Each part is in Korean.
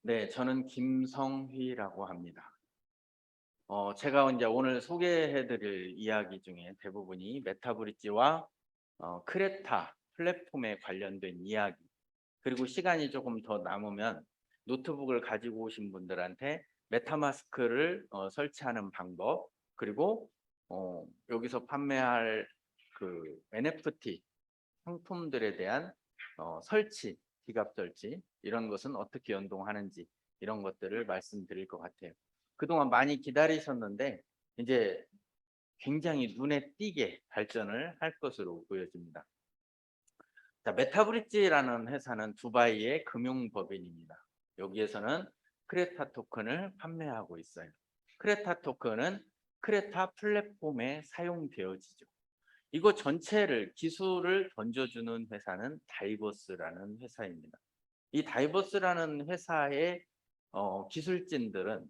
네, 저는 김성휘라고 합니다. 제가 이제 오늘 소개해드릴 이야기 중에 대부분이 메타브릿지와 크레타 플랫폼에 관련된 이야기, 그리고 시간이 조금 더 남으면 노트북을 가지고 오신 분들한테 메타마스크를 설치하는 방법, 그리고 여기서 판매할 그 NFT 상품들에 대한 설치, 지갑 설치 이런 것은 어떻게 연동하는지 이런 것들을 말씀드릴 것 같아요. 그동안 많이 기다리셨는데 이제 굉장히 눈에 띄게 발전을 할 것으로 보여집니다. 자, 메타브릿지라는 회사는 두바이의 금융법인입니다. 여기에서는 크레타 토큰을 판매하고 있어요. 크레타 토큰은 크레타 플랫폼에 사용되어지죠. 이거 전체를 기술을 던져주는 회사는 다이버스라는 회사입니다. 이 다이버스라는 회사의 기술진들은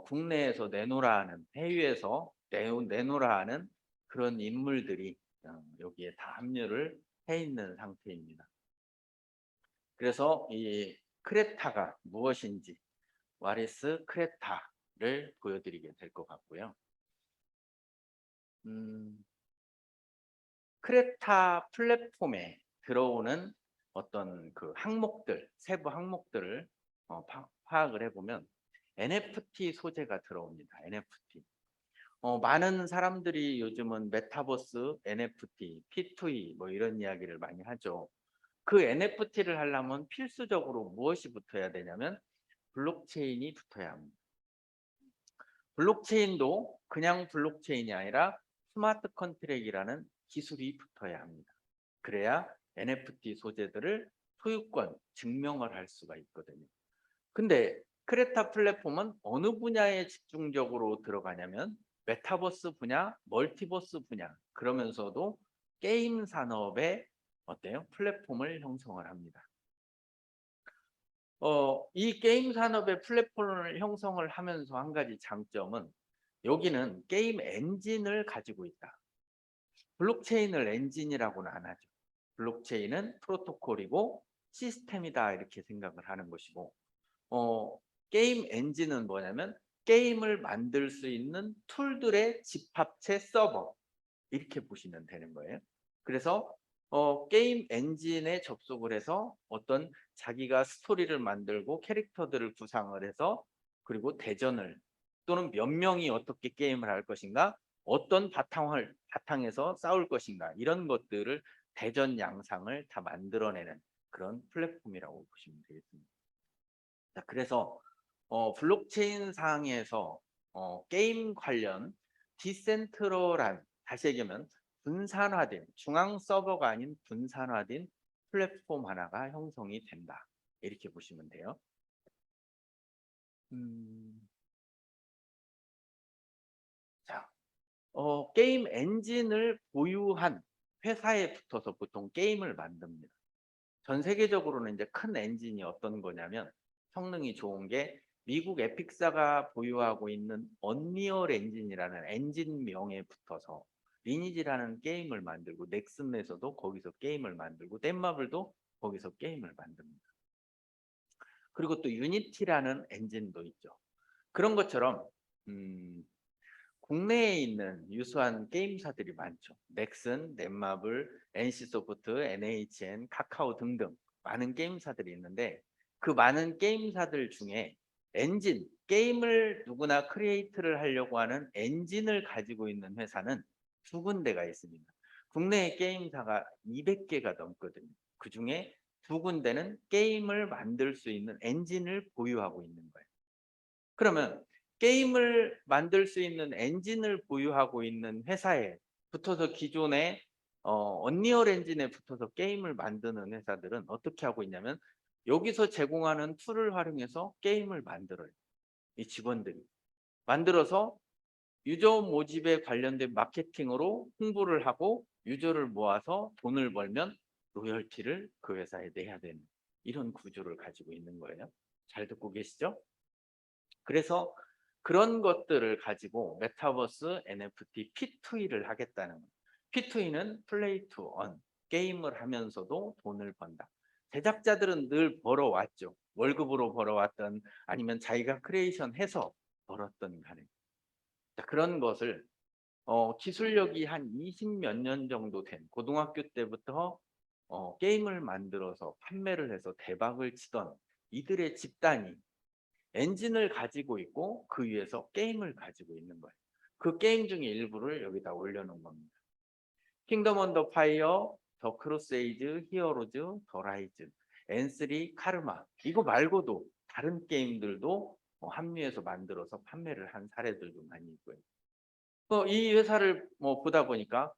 국내에서 내놓으라 하는, 해외에서 내놓으라 하는 그런 인물들이 여기에 다 합류를 해 있는 상태입니다. 그래서 이 크레타가 무엇인지, 와리스 크레타를 보여드리게 될 것 같고요. 크레타 플랫폼에 들어오는 어떤 그 항목들, 세부 항목들을 파악을 해보면 NFT 소재가 들어옵니다. NFT. 많은 사람들이 요즘은 메타버스, NFT, P2E 뭐 이런 이야기를 많이 하죠. 그 NFT를 하려면 필수적으로 무엇이 붙어야 되냐면 블록체인이 붙어야 합니다. 블록체인도 그냥 블록체인이 아니라 스마트 컨트랙이라는 기술이 붙어야 합니다. 그래야 NFT 소재들을 소유권 증명을 할 수가 있거든요. 근데 크레타 플랫폼은 어느 분야에 집중적으로 들어가냐면 메타버스 분야, 멀티버스 분야, 그러면서도 게임 산업의 어때요? 플랫폼을 형성을 합니다. 이 게임 산업의 플랫폼을 형성을 하면서 한 가지 장점은 여기는 게임 엔진을 가지고 있다. 블록체인을 엔진이라고는 안 하죠. 블록체인은 프로토콜이고 시스템이다 이렇게 생각을 하는 것이고 게임 엔진은 뭐냐면 게임을 만들 수 있는 툴들의 집합체 서버 이렇게 보시면 되는 거예요. 그래서 게임 엔진에 접속을 해서 어떤 자기가 스토리를 만들고 캐릭터들을 구상을 해서 그리고 대전을 또는 몇 명이 어떻게 게임을 할 것인가 어떤 바탕에서 싸울 것인가 이런 것들을 대전 양상을 다 만들어내는 그런 플랫폼이라고 보시면 되겠습니다. 자, 그래서 블록체인 상에서 게임 관련 디센트럴한, 다시 얘기하면 분산화된, 중앙 서버가 아닌 분산화된 플랫폼 하나가 형성이 된다. 이렇게 보시면 돼요. 음, 자, 게임 엔진을 보유한 회사에 붙어서 보통 게임을 만듭니다. 전 세계적으로는 이제 큰 엔진이 어떤 거냐면 성능이 좋은 게 미국 에픽사가 보유하고 있는 언리얼 엔진이라는 엔진명에 붙어서 리니지라는 게임을 만들고 넥슨에서도 거기서 게임을 만들고 넷마블도 거기서 게임을 만듭니다. 그리고 또 유니티라는 엔진도 있죠. 그런 것처럼 국내에 있는 유수한 게임사들이 많죠. 넥슨, 넷마블, NC소프트, NHN, 카카오 등등 많은 게임사들이 있는데 그 많은 게임사들 중에 엔진, 게임을 누구나 크리에이트를 하려고 하는 엔진을 가지고 있는 회사는 두 군데가 있습니다. 국내의 게임사가 200개가 넘거든요. 그 중에 두 군데는 게임을 만들 수 있는 엔진을 보유하고 있는 거예요. 그러면 게임을 만들 수 있는 엔진을 보유하고 있는 회사에 붙어서 기존에 언리얼 엔진에 붙어서 게임을 만드는 회사들은 어떻게 하고 있냐면 여기서 제공하는 툴을 활용해서 게임을 만들어요. 이 직원들이 만들어서 유저 모집에 관련된 마케팅으로 홍보를 하고 유저를 모아서 돈을 벌면 로열티를 그 회사에 내야 되는 이런 구조를 가지고 있는 거예요. 잘 듣고 계시죠? 그래서 그런 것들을 가지고 메타버스 NFT P2E를 하겠다는 거예요. P2E는 플레이 투 원, 게임을 하면서도 돈을 번다. 제작자들은 늘 벌어왔죠. 월급으로 벌어왔던 아니면 자기가 크리에이션 해서 벌었던 간에. 자, 그런 것을 기술력이 한 20 몇 년 정도 된 고등학교 때부터 게임을 만들어서 판매를 해서 대박을 치던 이들의 집단이 엔진을 가지고 있고 그 위에서 게임을 가지고 있는 거예요. 그 게임 중에 일부를 여기다 올려놓은 겁니다. 킹덤 언더 파이어, 더 크루세이드, 히어로즈, 더 라이즈, N3, 카르마 이거 말고도 다른 게임들도 합류해서 만들어서 판매를 한 사례들도 많이 있고요. 이 회사를 보다 보니까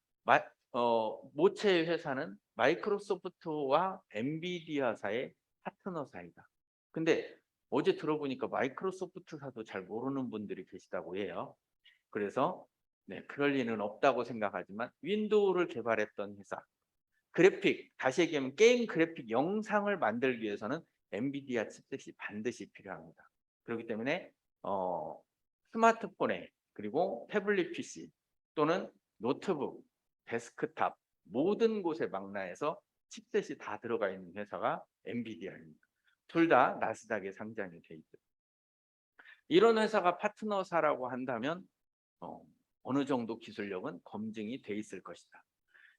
모체 회사는 마이크로소프트와 엔비디아사의 파트너사이다. 근데 어제 들어보니까 마이크로소프트사도 잘 모르는 분들이 계시다고 해요. 그래서 네, 그럴 리는 없다고 생각하지만 윈도우를 개발했던 회사, 그래픽, 다시 얘기하면 게임 그래픽 영상을 만들기 위해서는 엔비디아 칩셋이 반드시 필요합니다. 그렇기 때문에 스마트폰에 그리고 태블릿 PC 또는 노트북, 데스크탑 모든 곳에 망라해서 칩셋이 다 들어가 있는 회사가 엔비디아입니다. 둘 다 나스닥에 상장이 돼 있죠. 이런 회사가 파트너사라고 한다면 어느 정도 기술력은 검증이 돼 있을 것이다.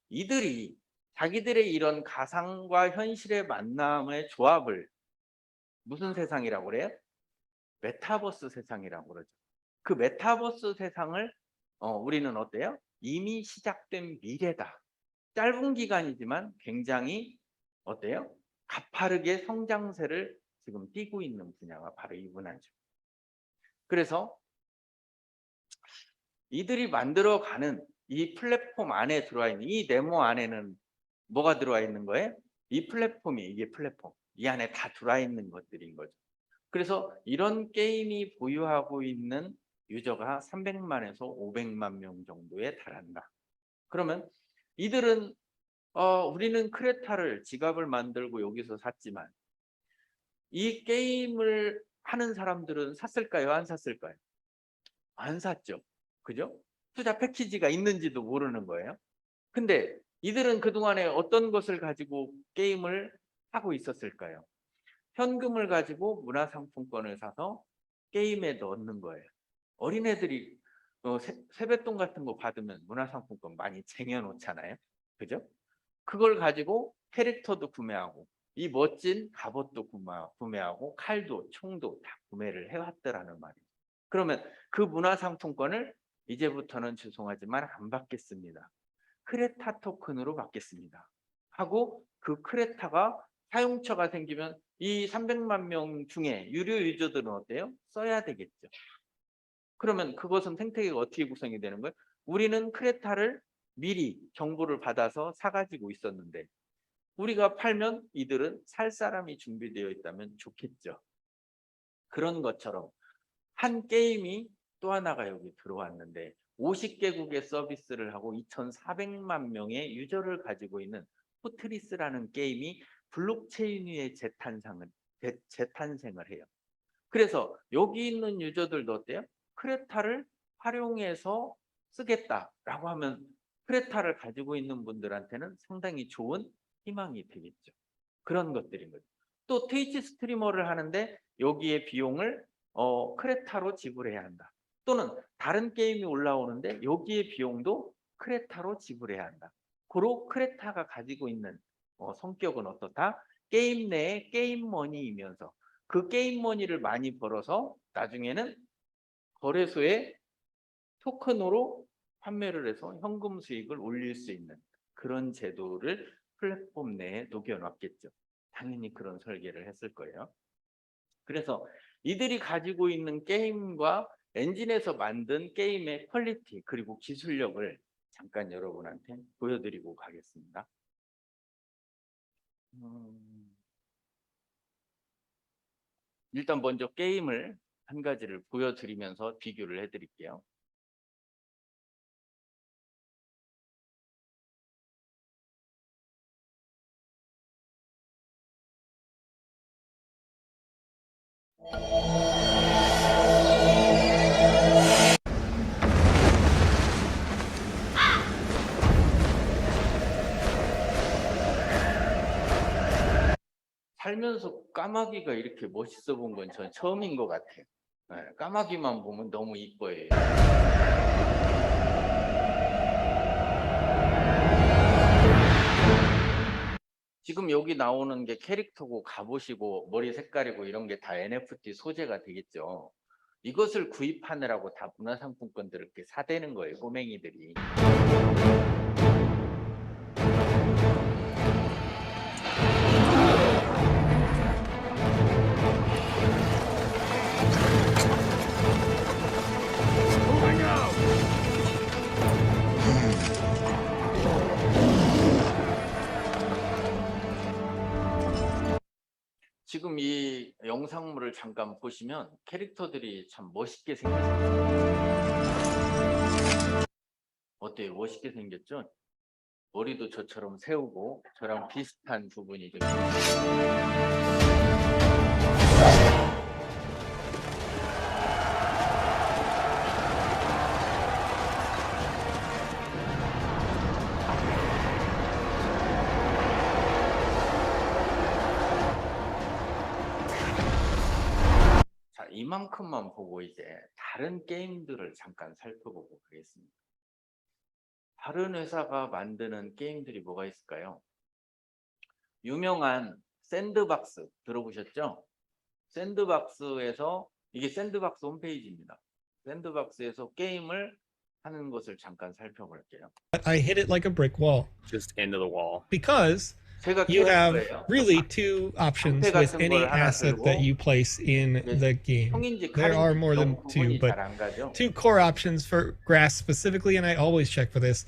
이들이 자기들의 이런 가상과 현실의 만남의 조합을 무슨 세상이라고 그래요? 메타버스 세상이라고 그러죠. 그 메타버스 세상을 우리는 어때요? 이미 시작된 미래다. 짧은 기간이지만 굉장히 어때요? 가파르게 성장세를 지금 띄고 있는 분야가 바로 이 분야죠. 그래서 이들이 만들어가는 이 플랫폼 안에 들어와 있는 이 네모 안에는 뭐가 들어와 있는 거예요? 이 플랫폼이 이게 플랫폼. 이 안에 다 들어와 있는 것들인 거죠. 그래서 이런 게임이 보유하고 있는 유저가 300만에서 500만 명 정도에 달한다. 그러면 이들은 우리는 크레타를 지갑을 만들고 여기서 샀지만 이 게임을 하는 사람들은 샀을까요? 안 샀을까요? 안 샀죠. 그죠? 투자 패키지가 있는지도 모르는 거예요. 근데 이들은 그동안에 어떤 것을 가지고 게임을 하고 있었을까요? 현금을 가지고 문화상품권을 사서 게임에 넣는 거예요. 어린애들이 세뱃돈 같은 거 받으면 문화상품권 많이 쟁여놓잖아요. 그죠? 그걸 가지고 캐릭터도 구매하고 이 멋진 갑옷도 구매하고 칼도 총도 다 구매를 해왔더라는 말이에요. 그러면 그 문화상품권을 이제부터는 죄송하지만 안 받겠습니다. 크레타 토큰으로 받겠습니다. 하고 그 크레타가 사용처가 생기면 이 300만 명 중에 유료 유저들은 어때요? 써야 되겠죠. 그러면 그것은 생태계가 어떻게 구성이 되는 거예요? 우리는 크레타를 미리 정보를 받아서 사가지고 있었는데 우리가 팔면 이들은 살 사람이 준비되어 있다면 좋겠죠. 그런 것처럼 한 게임이 또 하나가 여기 들어왔는데 50개국의 서비스를 하고 2,400만 명의 유저를 가지고 있는 포트리스라는 게임이 블록체인 위에 재탄생을 해요. 그래서 여기 있는 유저들도 어때요? 크레타를 활용해서 쓰겠다라고 하면 크레타를 가지고 있는 분들한테는 상당히 좋은 희망이 되겠죠. 그런 것들인 거죠. 또 트위치 스트리머를 하는데 여기에 비용을 크레타로 지불해야 한다. 또는 다른 게임이 올라오는데 여기에 비용도 크레타로 지불해야 한다. 고로 크레타가 가지고 있는 성격은 어떻다? 게임 내에 게임 머니이면서 그 게임 머니를 많이 벌어서 나중에는 거래소에 토큰으로 판매를 해서 현금 수익을 올릴 수 있는 그런 제도를 플랫폼 내에 녹여놨겠죠. 당연히 그런 설계를 했을 거예요. 그래서 이들이 가지고 있는 게임과 엔진에서 만든 게임의 퀄리티 그리고 기술력을 잠깐 여러분한테 보여드리고 가겠습니다. 일단 먼저 게임을 한 가지를 보여드리면서 비교를 해드릴게요. 살면서 까마귀가 이렇게 멋있어 본 건 전 처음인 것 같아요. 네, 까마귀만 보면 너무 이뻐요. 지금 여기 나오는 게 캐릭터고 갑옷이고 머리 색깔이고 이런 게 다 NFT 소재가 되겠죠. 이것을 구입하느라고 다 문화상품권들을 이렇게 사대는 거예요, 꼬맹이들이. 지금 이 영상물을 잠깐 보시면 캐릭터들이 참 멋있게 생겼어요. 어때요? 멋있게 생겼죠? 머리도 저처럼 세우고 저랑 비슷한 부분이 좀 자, 이만큼만 보고 이제 다른 게임들을 잠깐 살펴보고 가겠습니다. 다른 회사가 만드는 게임들이 뭐가 있을까요? 유명한 샌드박스 들어보셨죠? 샌드박스에서 이게 샌드박스 홈페이지입니다. 샌드박스에서 게임을 하는 것을 잠깐 살펴볼게요. I hit it like a brick wall just into the wall. because 제가 you 키운 have 거예요. really two options with any asset that you place in the game. 형인지 There are 칼인지 more than 너무 two, 구분이 but 잘 안 가죠. two core options for grass specifically, and I always check for this.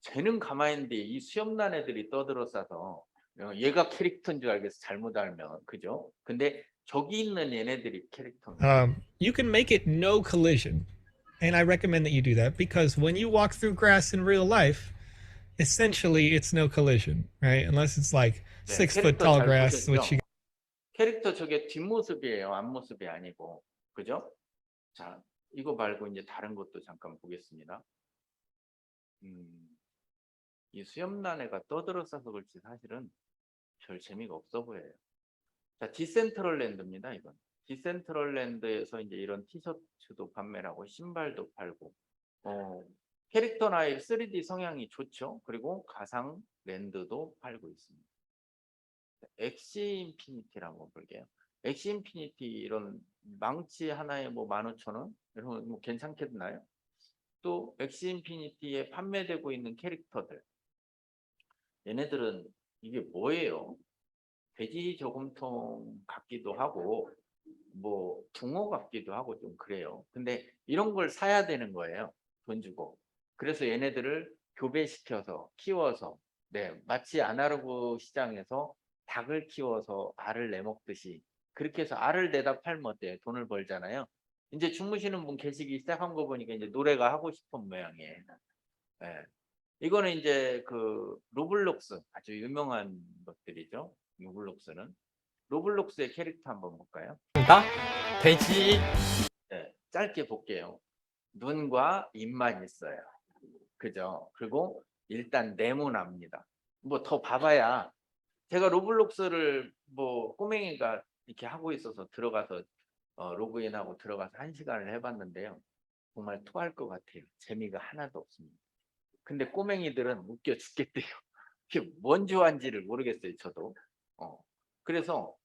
쟤는 가만히 있는데 이 수염난 애들이 떠들어 싸서 얘가 캐릭터인 줄 알겠어, 잘못 알면. 그죠? 근데 저기 있는 얘네들이 캐릭터입니다. You can make it no collision, and I recommend that you do that because when you walk through grass in real life, essentially it's no collision, right? Unless it's like 네, 6 foot 캐릭터 tall 잘 grass, which 보셨죠? you 캐릭터 저게 뒷모습이에요, 앞모습이 아니고. 그죠? 자, 이거 말고 이제 다른 것도 잠깐 보겠습니다. 이 수염난 애가 떠들어 싸서 그렇지 사실은 별 재미가 없어 보여요. 자, 디센트럴랜드입니다, 이건. 디센트럴랜드에서 이제 이런 티셔츠도 판매를 하고 신발도 팔고 캐릭터나 3D 성향이 좋죠. 그리고 가상 랜드도 팔고 있습니다. 엑시 인피니티를 한번 볼게요. 엑시 인피니티 이런 망치 하나에 뭐 15,000원 이런 거 뭐 괜찮겠나요? 또 엑시 인피니티에 판매되고 있는 캐릭터들, 얘네들은 이게 뭐예요? 돼지 저금통 같기도 하고 뭐 붕어 같기도 하고 좀 그래요. 근데 이런 걸 사야 되는 거예요, 돈 주고. 그래서 얘네들을 교배시켜서 키워서, 네, 마치 아날로그 시장에서 닭을 키워서 알을 내먹듯이 그렇게 해서 알을 내다 팔면 어때요? 돈을 벌잖아요. 이제 주무시는 분 계시기 시작한 거 보니까 이제 노래가 하고 싶은 모양이에요. 네. 이거는 이제 그 로블록스 아주 유명한 것들이죠. 로블록스는. 로블록스의 캐릭터 한번 볼까요? 돼지. 네, 짧게 볼게요. 눈과 입만 있어요. 그죠? 그리고 일단 네모납니다. 뭐 더 봐봐야, 제가 로블록스를 뭐 꼬맹이가 이렇게 하고 있어서 들어가서 로그인하고 들어가서 1시간을 해봤는데요. 정말 토할 것 같아요. 재미가 하나도 없습니다. 근데 꼬맹이들은 웃겨 죽겠대요. 이게 뭔 좋아한지를 모르겠어요, 저도. 그래서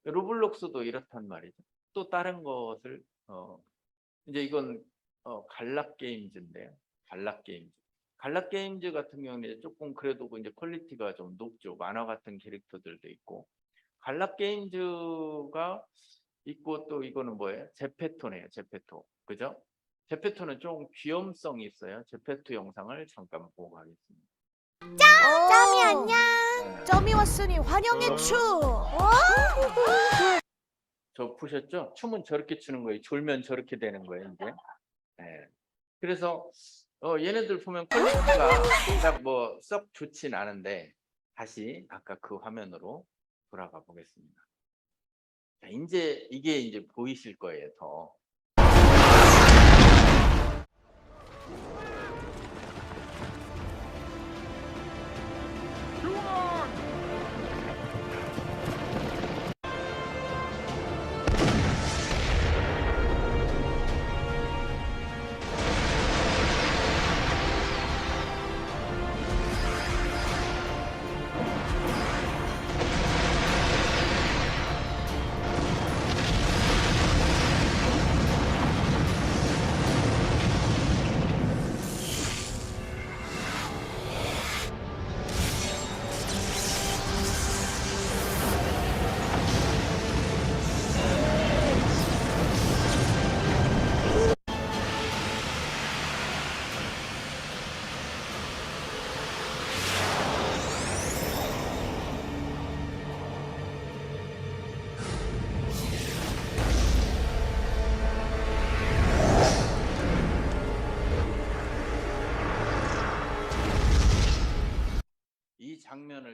로블록스도 이렇단 말이죠. 또 다른 것을 이제 이건 갈락게임즈인데요. 갈락게임즈. 갈락게임즈 같은 경우는 조금 그래도 이제 퀄리티가 좀 높죠. 만화 같은 캐릭터들도 있고. 갈락게임즈가 있고 또 이거는 뭐예요? 제페토네요. 제페토. 그죠? 제페토는 좀 귀염성이 있어요. 제페토 영상을 잠깐 보고 가겠습니다. 짬이 안녕. 점이 왔으니 환영의 춤. 저 보셨죠? 춤은 저렇게 추는 거예요. 졸면 저렇게 되는 거예요, 이제. 네. 그래서 얘네들 보면 퀄리티가 딱 뭐 썩 좋진 않은데 다시 아까 그 화면으로 돌아가 보겠습니다. 자, 이제 이게 이제 보이실 거예요, 더.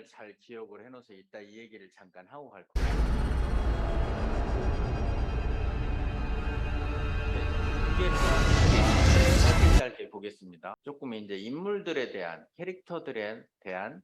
잘 기억을 해놓으세요. 이따 이 얘기를 잠깐 하고 갈 거예요. 네, 짧게 보겠습니다. 조금 이제 인물들에 대한, 캐릭터들에 대한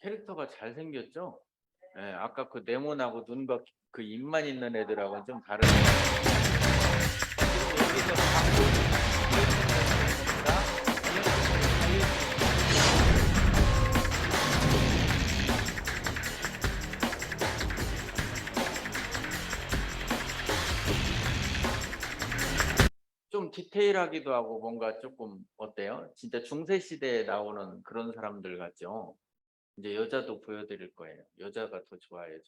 캐릭터가 잘생겼죠? 예, 아까 그 네모나고 눈과 그 입만 있는 애들하고는 좀 다른. 지금 여기서 갖고 좀 디테일하기도 하고 뭔가 조금 어때요? 진짜 중세 시대에 나오는 그런 사람들 같죠? 이제 여자도 보여드릴 거예요. 여자가 더 좋아해요.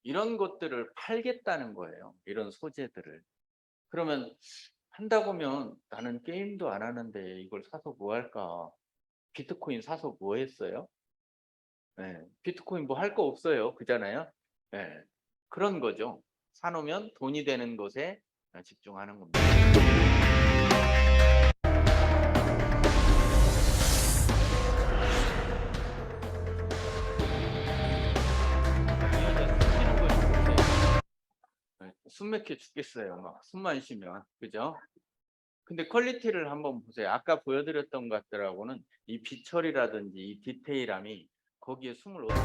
이런 것들을 팔겠다는 거예요. 이런 소재들을. 그러면 한다고 하면 나는 게임도 안 하는데 이걸 사서 뭐 할까? 비트코인 사서 뭐 했어요? 네, 비트코인 뭐 할 거 없어요. 그잖아요. 네, 그런 거죠. 사놓으면 돈이 되는 것에 집중하는 겁니다. 숨 막혀 죽겠어요. 막 숨만 쉬면. 그죠? 근데 퀄리티를 한번 보세요. 아까 보여드렸던 것들하고는 이 비처리라든지 이 디테일함이 거기에 숨을 어떻게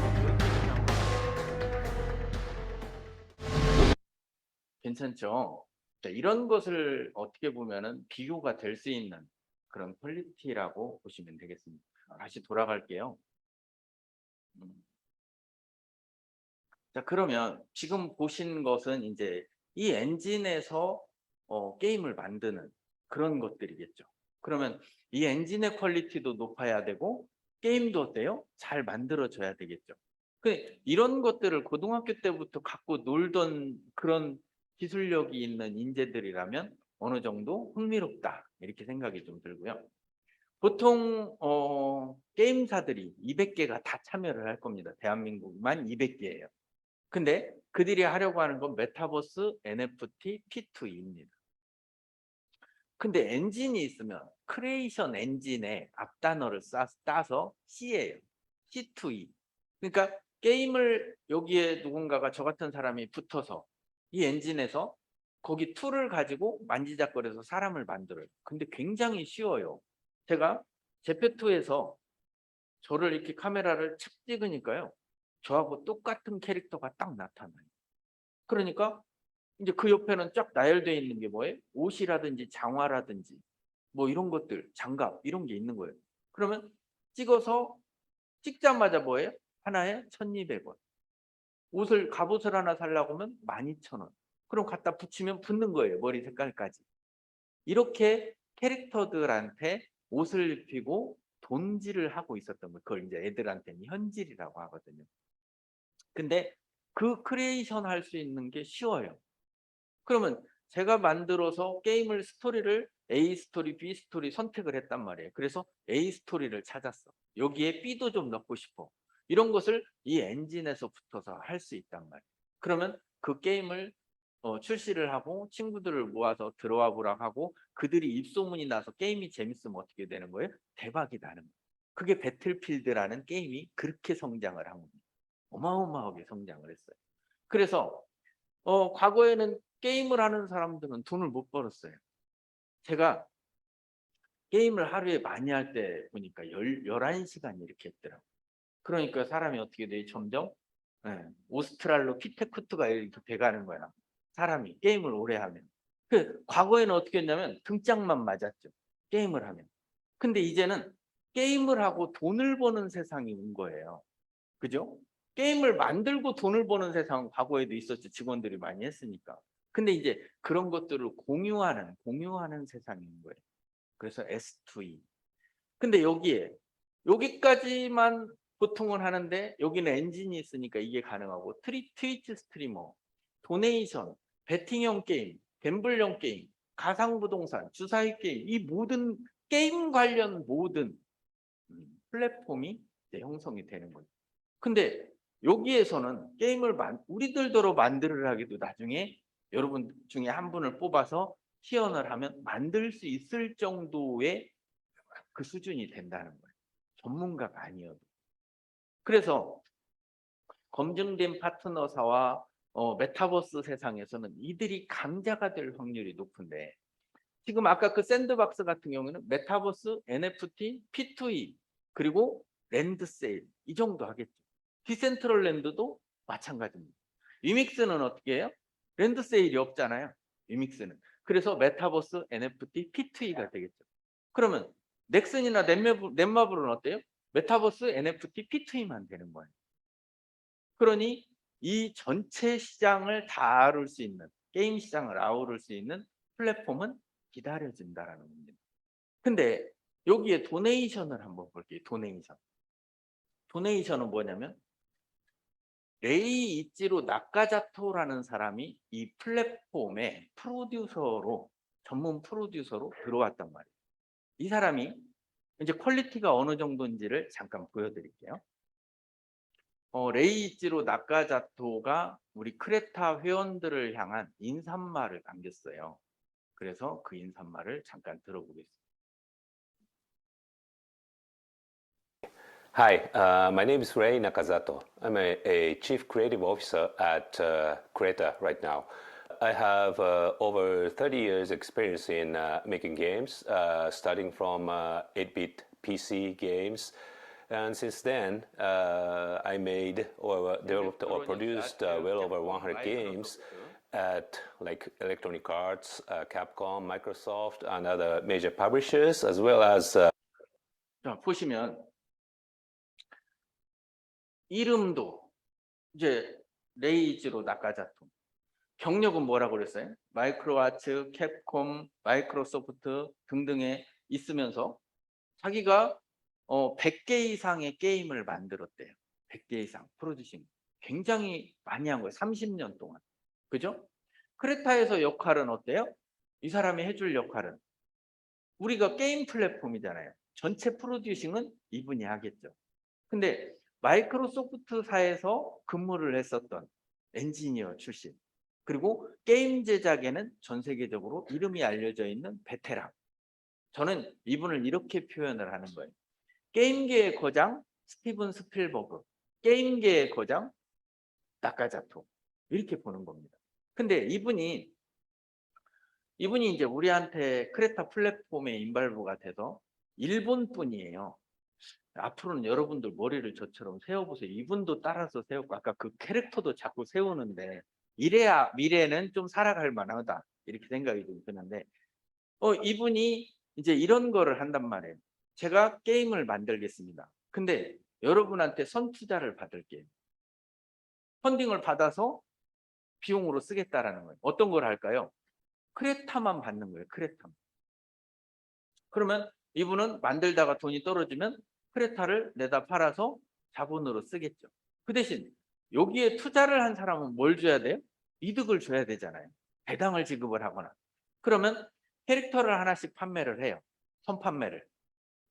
괜찮죠? 자, 이런 것을 어떻게 보면은 비교가 될 수 있는 그런 퀄리티라고 보시면 되겠습니다. 다시 돌아갈게요. 자, 그러면 지금 보신 것은 이제 이 엔진에서 게임을 만드는 그런 것들이겠죠. 그러면 이 엔진의 퀄리티도 높아야 되고 게임도 어때요? 잘 만들어져야 되겠죠. 이런 것들을 고등학교 때부터 갖고 놀던 그런 기술력이 있는 인재들이라면 어느 정도 흥미롭다 이렇게 생각이 좀 들고요. 보통 게임사들이 200개가 다 참여를 할 겁니다. 대한민국만 200개예요. 근데 그들이 하려고 하는 건 메타버스, NFT, P2E입니다. 근데 엔진이 있으면 크리에이션 엔진에 앞단어를 따서 C예요. C2E. 그러니까 게임을 여기에 누군가가 저 같은 사람이 붙어서 이 엔진에서 거기 툴을 가지고 만지작거려서 사람을 만들어요. 근데 굉장히 쉬워요. 제가 제페토에서 저를 이렇게 카메라를 착 찍으니까요. 저하고 똑같은 캐릭터가 딱 나타나요. 그러니까 이제 그 옆에는 쫙 나열되어 있는 게 뭐예요? 옷이라든지 장화라든지 뭐 이런 것들, 장갑 이런 게 있는 거예요. 그러면 찍어서 찍자마자 뭐예요? 하나에 1,200원. 옷을 갑옷을 하나 살려고 하면 12,000원. 그럼 갖다 붙이면 붙는 거예요. 머리 색깔까지. 이렇게 캐릭터들한테 옷을 입히고 돈질을 하고 있었던 거예요. 그걸 이제 애들한테는 현질이라고 하거든요. 근데 그 크리에이션 할 수 있는 게 쉬워요. 그러면 제가 만들어서 게임을 스토리를 A 스토리, B 스토리 선택을 했단 말이에요. 그래서 A 스토리를 찾았어. 여기에 B도 좀 넣고 싶어. 이런 것을 이 엔진에서 붙어서 할 수 있단 말이에요. 그러면 그 게임을 출시를 하고 친구들을 모아서 들어와 보라 하고 그들이 입소문이 나서 게임이 재밌으면 어떻게 되는 거예요? 대박이 나는 거예요. 그게 배틀필드라는 게임이 그렇게 성장을 한 겁니다. 어마어마하게 성장을 했어요. 그래서 과거에는 게임을 하는 사람들은 돈을 못 벌었어요. 제가 게임을 하루에 많이 할 때 보니까 11시간 이렇게 했더라고요. 그러니까 사람이 어떻게 돼? 점점 오스트랄로피테쿠스가 이렇게 돼가는 거야. 사람이 게임을 오래 하면. 과거에는 어떻게 했냐면 등짝만 맞았죠. 게임을 하면. 근데 이제는 게임을 하고 돈을 버는 세상이 온 거예요. 그죠? 게임을 만들고 돈을 버는 세상은 과거에도 있었죠. 직원들이 많이 했으니까. 근데 이제 그런 것들을 공유하는 세상이 온 거예요. 그래서 S2E. 근데 여기까지만 보통은 하는데 여기는 엔진이 있으니까 이게 가능하고 트위치 스트리머, 도네이션, 베팅형 게임, 갬블형 게임, 가상부동산, 주사위 게임 이 모든 게임 관련 모든 플랫폼이 이제 형성이 되는 거죠. 근데 여기에서는 게임을 우리들대로 만들으라기도 나중에 여러분 중에 한 분을 뽑아서 시연을 하면 만들 수 있을 정도의 그 수준이 된다는 거예요. 전문가가 아니어도. 그래서 검증된 파트너사와 메타버스 세상에서는 이들이 강자가 될 확률이 높은데 지금 아까 그 샌드박스 같은 경우는 메타버스, NFT, P2E 그리고 랜드 세일 이 정도 하겠죠. 디센트럴랜드도 마찬가지입니다. 유믹스는 어떻게 해요? 랜드 세일이 없잖아요. 유믹스는. 그래서 메타버스, NFT, P2E가 되겠죠. 그러면 넥슨이나 넷마블은 어때요? 메타버스, NFT, P2E만 되는 거예요. 그러니 이 전체 시장을 다 아울 수 있는 게임 시장을 아우를 수 있는 플랫폼은 기다려진다라는 겁니다. 근데 여기에 도네이션을 한번 볼게요. 도네이션은 뭐냐면 레이 이치로 나카자토라는 사람이 이 플랫폼의 전문 프로듀서로 들어왔단 말이에요. 이 사람이 이제 퀄리티가 어느 정도인지를 잠깐 보여드릴게요. 레이 이치로 나카자토가 우리 크레타 회원들을 향한 인사말을 남겼어요. 그래서 그 인사말을 잠깐 들어보겠습니다. Hi, my name is Rei Nakazato. I'm a Chief Creative Officer at Creta right now. I have over 30 years experience in making games, starting from 8-bit PC games. And since then, I made or developed or produced well over 100 games at like Electronic Arts, Capcom, Microsoft, and other major publishers, as well as 자, 보시면 이름도 이제 레이지로 나카자토. 경력은 뭐라고 그랬어요? 마이크로아츠, 캡콤, 마이크로소프트 등등에 있으면서 자기가 100개 이상의 게임을 만들었대요. 100개 이상 프로듀싱. 굉장히 많이 한 거예요. 30년 동안. 그죠? 크레타에서 역할은 어때요? 이 사람이 해줄 역할은 우리가 게임 플랫폼이잖아요. 전체 프로듀싱은 이분이 하겠죠. 근데 마이크로소프트사에서 근무를 했었던 엔지니어 출신 그리고 게임 제작에는 전 세계적으로 이름이 알려져 있는 베테랑. 저는 이분을 이렇게 표현을 하는 거예요. 게임계의 거장 스티븐 스필버그, 게임계의 거장 나카자토 이렇게 보는 겁니다. 근데 이분이 이제 우리한테 크레타 플랫폼에 인발부가 돼서 일본 분이에요. 앞으로는 여러분들 머리를 저처럼 세워보세요. 이분도 따라서 세우고 아까 그 캐릭터도 자꾸 세우는데 이래야 미래는 좀 살아갈 만하다 이렇게 생각이 좀 드는데 이분이 이제 이런 거를 한단 말이에요. 제가 게임을 만들겠습니다. 근데 여러분한테 선투자를 받을게요. 펀딩을 받아서 비용으로 쓰겠다라는 거예요. 어떤 걸 할까요? 크레타만 받는 거예요. 크레타. 그러면 이분은 만들다가 돈이 떨어지면 크레타를 내다 팔아서 자본으로 쓰겠죠. 그 대신 여기에 투자를 한 사람은 뭘 줘야 돼요? 이득을 줘야 되잖아요. 배당을 지급을 하거나. 그러면 캐릭터를 하나씩 판매를 해요. 선판매를.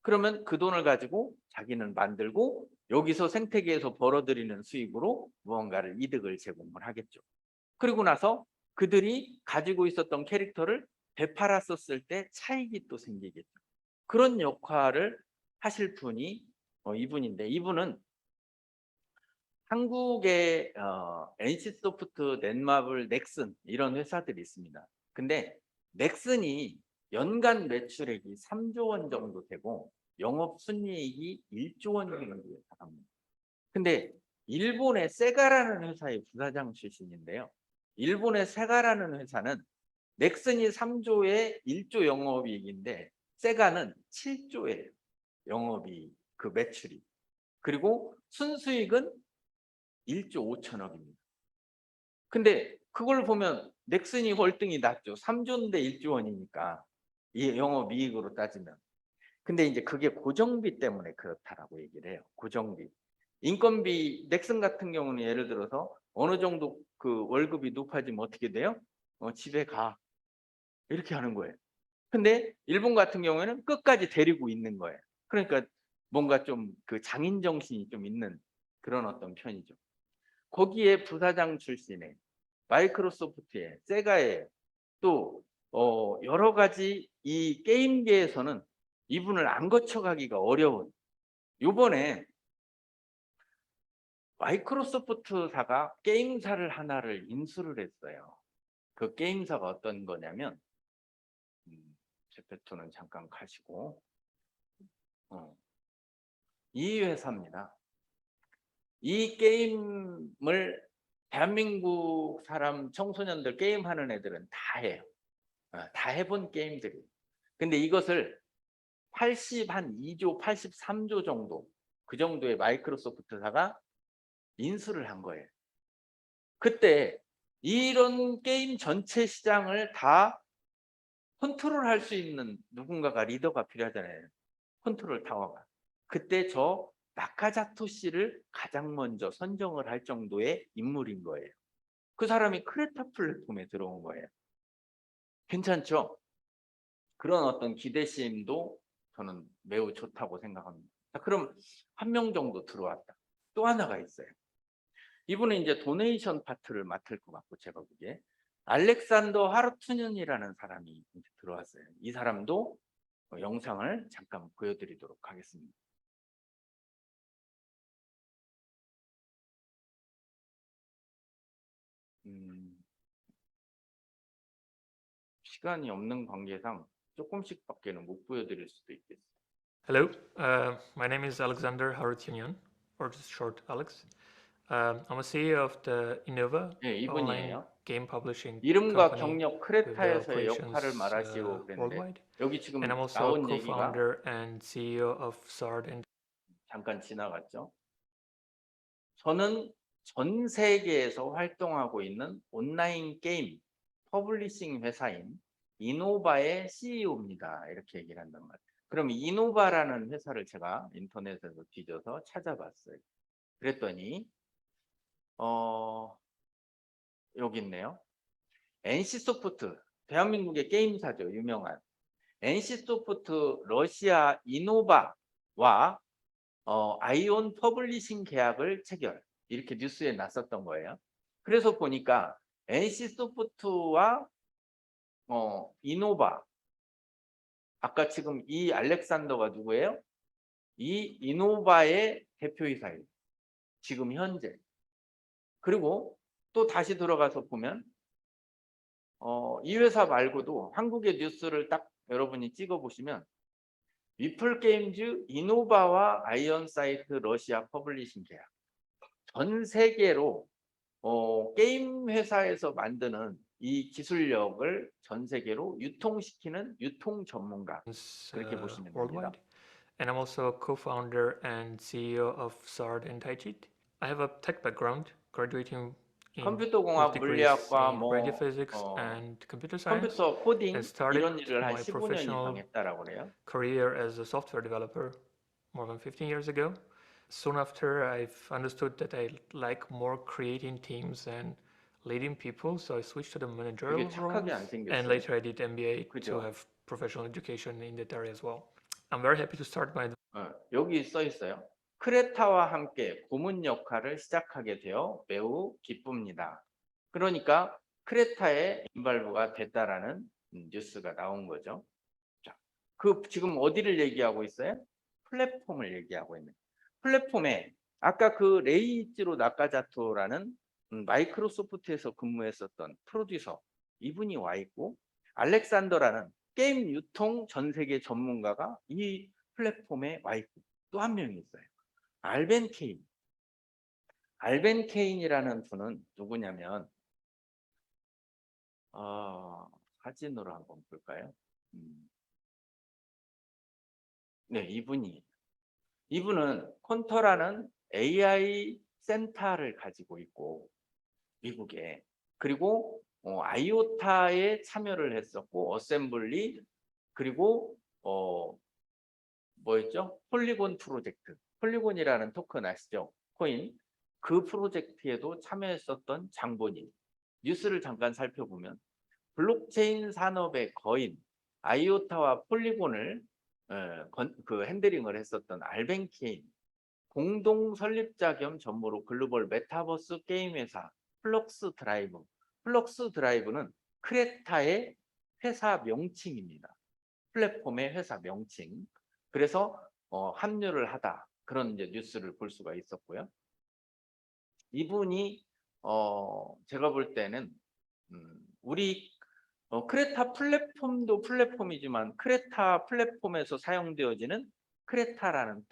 그러면 그 돈을 가지고 자기는 만들고 여기서 생태계에서 벌어들이는 수익으로 무언가를 이득을 제공을 하겠죠. 그리고 나서 그들이 가지고 있었던 캐릭터를 되팔았었을 때 차익이 또 생기겠죠. 그런 역할을 하실 분이 이분인데, 이분은 한국의 NC소프트, 넷마블, 넥슨 이런 회사들이 있습니다. 근데 넥슨이 연간 매출액이 3조 원 정도 되고 영업 순이익이 1조 원 정도에 달합니다. 근데 일본의 세가라는 회사의 부사장 출신인데요. 일본의 세가라는 회사는 넥슨이 3조에 1조 영업이익인데 세가는 7조의 영업이익, 그 매출이. 그리고 순수익은 1조 5천억입니다. 근데 그걸 보면 넥슨이 월등히 낮죠. 3조인데 1조 원이니까 이 영업이익으로 따지면. 근데 이제 그게 고정비 때문에 그렇다라고 얘기를 해요. 고정비. 인건비, 넥슨 같은 경우는 예를 들어서 어느 정도 그 월급이 높아지면 어떻게 돼요? 집에 가. 이렇게 하는 거예요. 근데 일본 같은 경우에는 끝까지 데리고 있는 거예요. 그러니까 뭔가 좀 그 장인 정신이 좀 있는 그런 어떤 편이죠. 거기에 부사장 출신의 마이크로소프트에, 세가에 또 여러 가지 이 게임계에서는 이분을 안 거쳐가기가 어려운, 요번에 마이크로소프트사가 게임사를 하나를 인수를 했어요. 그 게임사가 어떤 거냐면 제페토는 잠깐 가시고 이 회사입니다. 이 게임을 대한민국 사람 청소년들 게임하는 애들은 다 해요. 다 해본 게임들이. 근데 이것을 82조, 83조 정도, 그 정도의 마이크로소프트사가 인수를 한 거예요. 그때 이런 게임 전체 시장을 다 컨트롤할 수 있는 누군가가, 리더가 필요하잖아요. 컨트롤 타워가. 그때 저 나카자토 씨를 가장 먼저 선정을 할 정도의 인물인 거예요. 그 사람이 크레타 플랫폼에 들어온 거예요. 괜찮죠? 그런 어떤 기대심도 저는 매우 좋다고 생각합니다. 자, 그럼 한 명 정도 들어왔다. 또 하나가 있어요. 이분은 이제 도네이션 파트를 맡을 것 같고, 제가 보기에 알렉산더 하르투년이라는 사람이 이제 들어왔어요. 이 사람도 영상을 잠깐 보여드리도록 하겠습니다. 시간이 없는 관계상 조금씩밖에는 못 보여드릴 수도 있겠어요. Hello, my name is Alexander Harutyunyan, or just short Alex. I'm a CEO of the Innova 네, online 이분이에요. game publishing 이름과 company 경력 with 크레타에서의 operations 역할을 말하시오 그랬는데 worldwide. 여기 지금 And I'm also 나온 얘기가 co-founder and CEO of Sard and 잠깐 지나갔죠. 저는 전 세계에서 활동하고 있는 온라인 게임 퍼블리싱 회사인 이노바의 CEO입니다. 이렇게 얘기를 한단 말이에요. 그럼 이노바라는 회사를 제가 인터넷에서 뒤져서 찾아봤어요. 그랬더니 여기 있네요. NC소프트, 대한민국의 게임사죠. 유명한 NC소프트 러시아 이노바와 아이온 퍼블리싱 계약을 체결, 이렇게 뉴스에 났었던 거예요. 그래서 보니까 NC소프트와 이노바, 아까 지금 이 알렉산더가 누구예요? 이 이노바의 대표이사예요. 지금 현재. 그리고 또 다시 들어가서 보면 이 회사 말고도 한국의 뉴스를 딱 여러분이 찍어 보시면 위플게임즈, 이노바와 아이언사이트 러시아 퍼블리싱 계약. 전 세계로 게임 회사에서 만드는 이 기술력을 전 세계로 유통시키는 유통 전문가, 그렇게 보시면 됩니다. worldwide. And I'm also co-founder and CEO of Sard and Taijit. I have a tech background, graduating in 컴퓨터공학, with degrees 물리학과, in 뭐 radio physics and computer science. 컴퓨터 코딩 and started 이런 일을 한 my 15년 professional 이상 했다라고 그래요. career as a software developer more than 15 years ago. Soon after, I've understood that I like more creating teams and leading people, so I switched to the managerial 되게 role. 착하게 안 And 생겼어요. later, I did MBA 그죠? to have professional education in that area as well. I'm very happy to start my 여기 써 있어요. 크레타와 함께 고문 역할을 시작하게 되어 매우 기쁩니다. 그러니까 크레타에 인발브가 됐다라는 뉴스가 나온 거죠. 자, 지금 어디를 얘기하고 있어요? 플랫폼을 얘기하고 있는. 플랫폼에 아까 그 레이지로 나카자토라는 마이크로소프트에서 근무했었던 프로듀서 이분이 와 있고, 알렉산더라는 게임 유통 전 세계 전문가가 이 플랫폼에 와 있고, 또 한 명이 있어요. 알벤 케인. 알벤 케인이라는 분은 누구냐면 사진으로 한번 볼까요? 네, 이분은 콘터라는 AI 센터를 가지고 있고, 미국에, 그리고 아이오타에 참여를 했었고, 어셈블리, 그리고 뭐였죠? 폴리곤 프로젝트. 폴리곤이라는 토큰 아시죠? 코인. 그 프로젝트에도 참여했었던 장본인. 뉴스를 잠깐 살펴보면 블록체인 산업의 거인 아이오타와 폴리곤을 핸들링을 했었던 알벤 케인, 공동 설립자 겸 전무로 글로벌 메타버스 게임 회사 플럭스 드라이브. 플럭스 드라이브는 크레타의 회사 명칭입니다. 플랫폼의 회사 명칭. 그래서 합류를 하다, 그런 이제 뉴스를 볼 수가 있었고요. 이분이 제가 볼 때는 우리 크레타 플랫폼도 플랫폼이지만 크레타 플랫폼에서 사용되어지는 크레타라는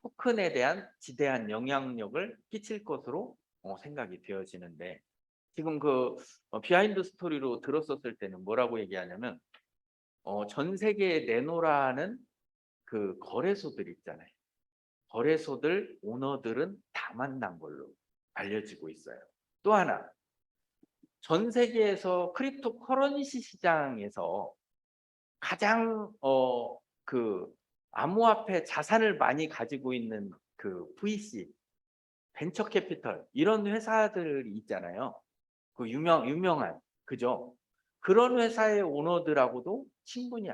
토큰에 대한 지대한 영향력을 끼칠 것으로 생각이 되어지는데, 지금 그 비하인드 스토리로 들었었을 때는 뭐라고 얘기하냐면 전 세계에 내놓으라는 그 거래소들 있잖아요. 거래소들 오너들은 다 만난 걸로 알려지고 있어요. 또 하나, 전 세계에서 크립토 커런시 시장에서 가장 그 암호화폐 자산을 많이 가지고 있는 그 VC, 벤처 캐피털, 이런 회사들이 있잖아요. 그 유명한, 그죠? 그런 회사의 오너들하고도 친분이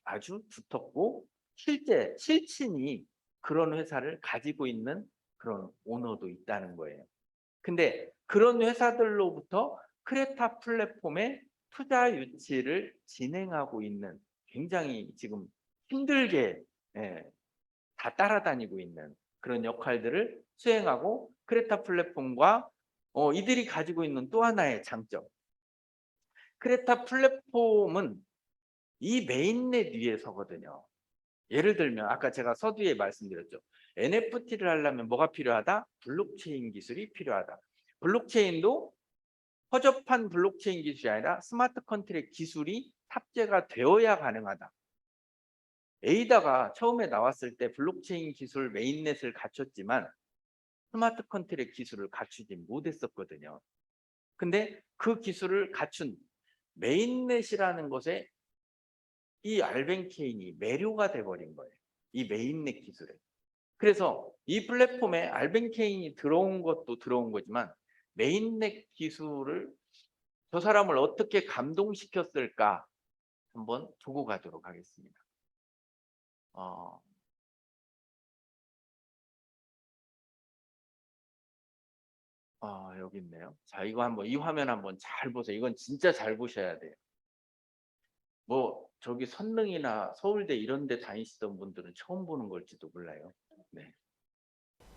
아주 두텁고, 실친이 그런 회사를 가지고 있는 그런 오너도 있다는 거예요. 근데 그런 회사들로부터 크레타 플랫폼에 투자 유치를 진행하고 있는, 굉장히 지금 힘들게 다 따라다니고 있는 그런 역할들을 수행하고, 크레타 플랫폼과 이들이 가지고 있는 또 하나의 장점, 크레타 플랫폼은 이 메인넷 위에 서거든요. 예를 들면 아까 제가 서두에 말씀드렸죠. NFT를 하려면 뭐가 필요하다? 블록체인 기술이 필요하다. 블록체인도 허접한 블록체인 기술이 아니라 스마트 컨트랙 기술이 탑재가 되어야 가능하다. 에이다가 처음에 나왔을 때 블록체인 기술 메인넷을 갖췄지만 스마트 컨트랙 기술을 갖추지 못했었거든요. 근데 그 기술을 갖춘 메인넷이라는 것에 이 알벤 케인이 매료가 돼버린 거예요. 이 메인넷 기술에. 그래서 이 플랫폼에 알벤 케인이 들어온 것도 들어온 거지만, 메인넷 기술을 저 사람을 어떻게 감동시켰을까 한번 두고 가도록 하겠습니다. 여기 있네요. 자, 이거 한번, 이 화면 한번 잘 보세요. 이건 진짜 잘 보셔야 돼요. 뭐 저기 선릉이나 서울대 이런 데 다니시던 분들은 처음 보는 걸지도 몰라요. 네.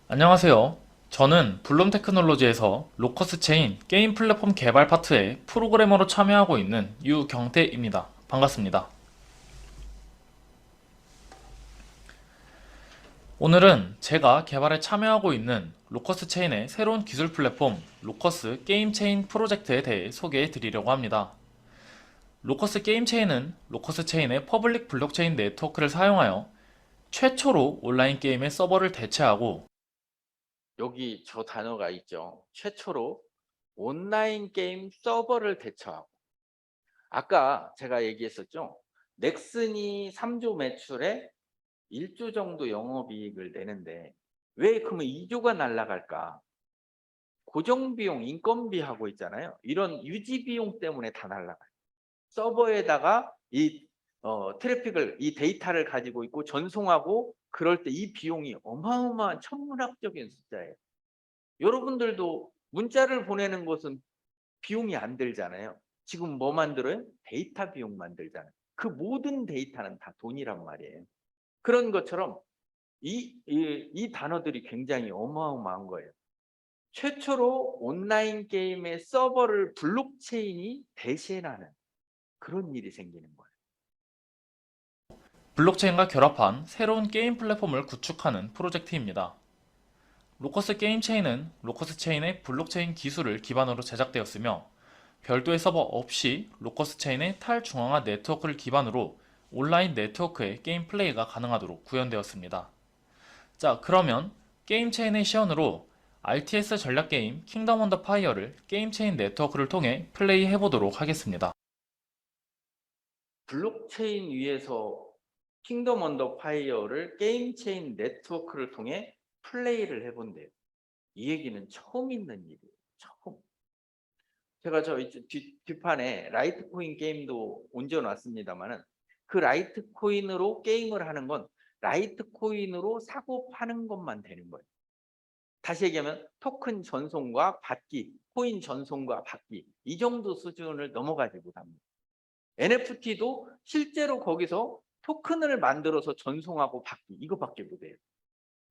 안녕하세요. 저는 블룸 테크놀로지에서 로커스 체인 게임 플랫폼 개발 파트에 프로그래머로 참여하고 있는 유경태입니다. 반갑습니다. 오늘은 제가 개발에 참여하고 있는 로커스 체인의 새로운 기술 플랫폼 로커스 게임 체인 프로젝트에 대해 소개해 드리려고 합니다. 로커스 게임 체인은 로커스 체인의 퍼블릭 블록체인 네트워크를 사용하여 최초로 온라인 게임의 서버를 대체하고, 여기 저 단어가 있죠. 최초로 온라인 게임 서버를 대처하고. 아까 제가 얘기했었죠. 넥슨이 3조 매출에 1조 정도 영업이익을 내는데 왜 그러면 2조가 날아갈까? 고정비용, 인건비 하고 있잖아요. 이런 유지비용 때문에 다 날아가요. 서버에다가 이 트래픽을 이 데이터를 가지고 있고 전송하고 그럴 때 이 비용이 어마어마한 천문학적인 숫자예요. 여러분들도 문자를 보내는 것은 비용이 안 들잖아요. 지금 뭐 만들어요? 데이터 비용 만들잖아요. 그 모든 데이터는 다 돈이란 말이에요. 그런 것처럼 이 단어들이 굉장히 어마어마한 거예요. 최초로 온라인 게임의 서버를 블록체인이 대신하는 그런 일이 생기는 거예요. 블록체인과 결합한 새로운 게임 플랫폼을 구축하는 프로젝트입니다. 로커스 게임 체인은 로커스 체인의 블록체인 기술을 기반으로 제작되었으며 별도의 서버 없이 로커스 체인의 탈중앙화 네트워크를 기반으로 온라인 네트워크의 게임 플레이가 가능하도록 구현되었습니다. 자, 그러면 게임 체인의 시연으로 RTS 전략 게임 킹덤 언더 파이어를 게임 체인 네트워크를 통해 플레이해 보도록 하겠습니다. 블록체인 위에서 킹덤 언더 파이어를 게임 체인 네트워크를 통해 플레이를 해본대요. 이 얘기는 처음 있는 일이에요. 처음. 제가 저 뒷판에 라이트코인 게임도 얹어놨습니다만은 그 라이트코인으로 게임을 하는 건 라이트코인으로 사고 파는 것만 되는 거예요. 다시 얘기하면 토큰 전송과 받기, 코인 전송과 받기 이 정도 수준을 넘어가지 못합니다. NFT도 실제로 거기서 토큰을 만들어서 전송하고 받기 이거밖에 못해요.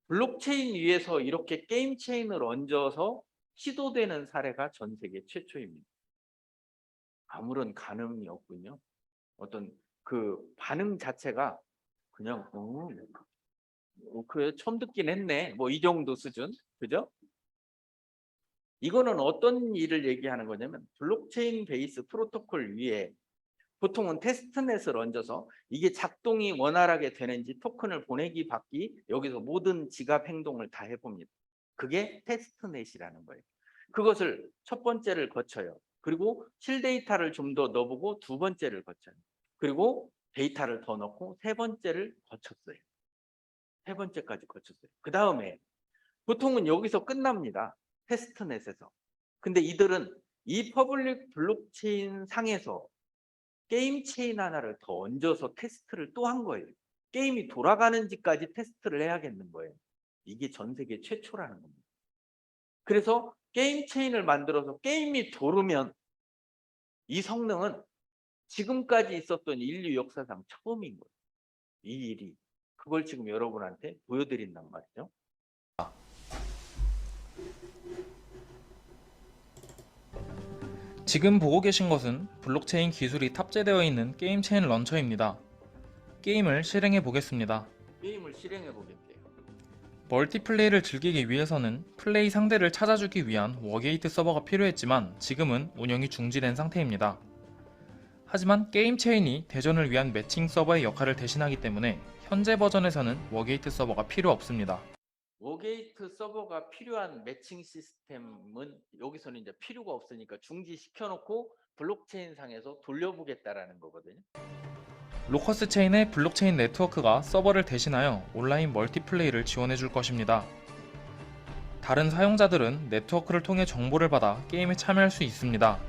블록체인 위에서 이렇게 게임 체인을 얹어서 시도되는 사례가 전 세계 최초입니다. 아무런 가늠이 없군요. 어떤 그 반응 자체가 그냥 그래 처음 듣긴 했네. 뭐 이 정도 수준, 그죠? 이거는 어떤 일을 얘기하는 거냐면 블록체인 베이스 프로토콜 위에 보통은 테스트넷을 얹어서 이게 작동이 원활하게 되는지 토큰을 보내기 받기 여기서 모든 지갑 행동을 다 해봅니다. 그게 테스트넷이라는 거예요. 그것을 첫 번째를 거쳐요. 그리고 실데이터를 좀 더 넣어보고 두 번째를 거쳐요. 그리고 데이터를 더 넣고 세 번째를 거쳤어요. 세 번째까지 거쳤어요. 그 다음에 보통은 여기서 끝납니다. 테스트넷에서. 근데 이들은 이 퍼블릭 블록체인 상에서 게임 체인 하나를 더 얹어서 테스트를 또 한 거예요. 게임이 돌아가는지까지 테스트를 해야겠는 거예요. 이게 전 세계 최초라는 겁니다. 그래서 게임 체인을 만들어서 게임이 돌으면 이 성능은 지금까지 있었던 인류 역사상 처음인 거예요. 이 일이. 그걸 지금 여러분한테 보여드린단 말이죠. 지금 보고 계신 것은 블록체인 기술이 탑재되어 있는 게임 체인 런처입니다. 게임을 실행해 보겠습니다. 게임을 실행해 보겠대요. 멀티플레이를 즐기기 위해서는 플레이 상대를 찾아주기 위한 워게이트 서버가 필요했지만 지금은 운영이 중지된 상태입니다. 하지만 게임 체인이 대전을 위한 매칭 서버의 역할을 대신하기 때문에 현재 버전에서는 워게이트 서버가 필요 없습니다. 워게이트 서버가 필요한 매칭 시스템은 여기서는 이제 필요가 없으니까 중지시켜 놓고 블록체인 상에서 돌려보겠다라는 거거든요. 로커스 체인의 블록체인 네트워크가 서버를 대신하여 온라인 멀티플레이를 지원해 줄 것입니다. 다른 사용자들은 네트워크를 통해 정보를 받아 게임에 참여할 수 있습니다.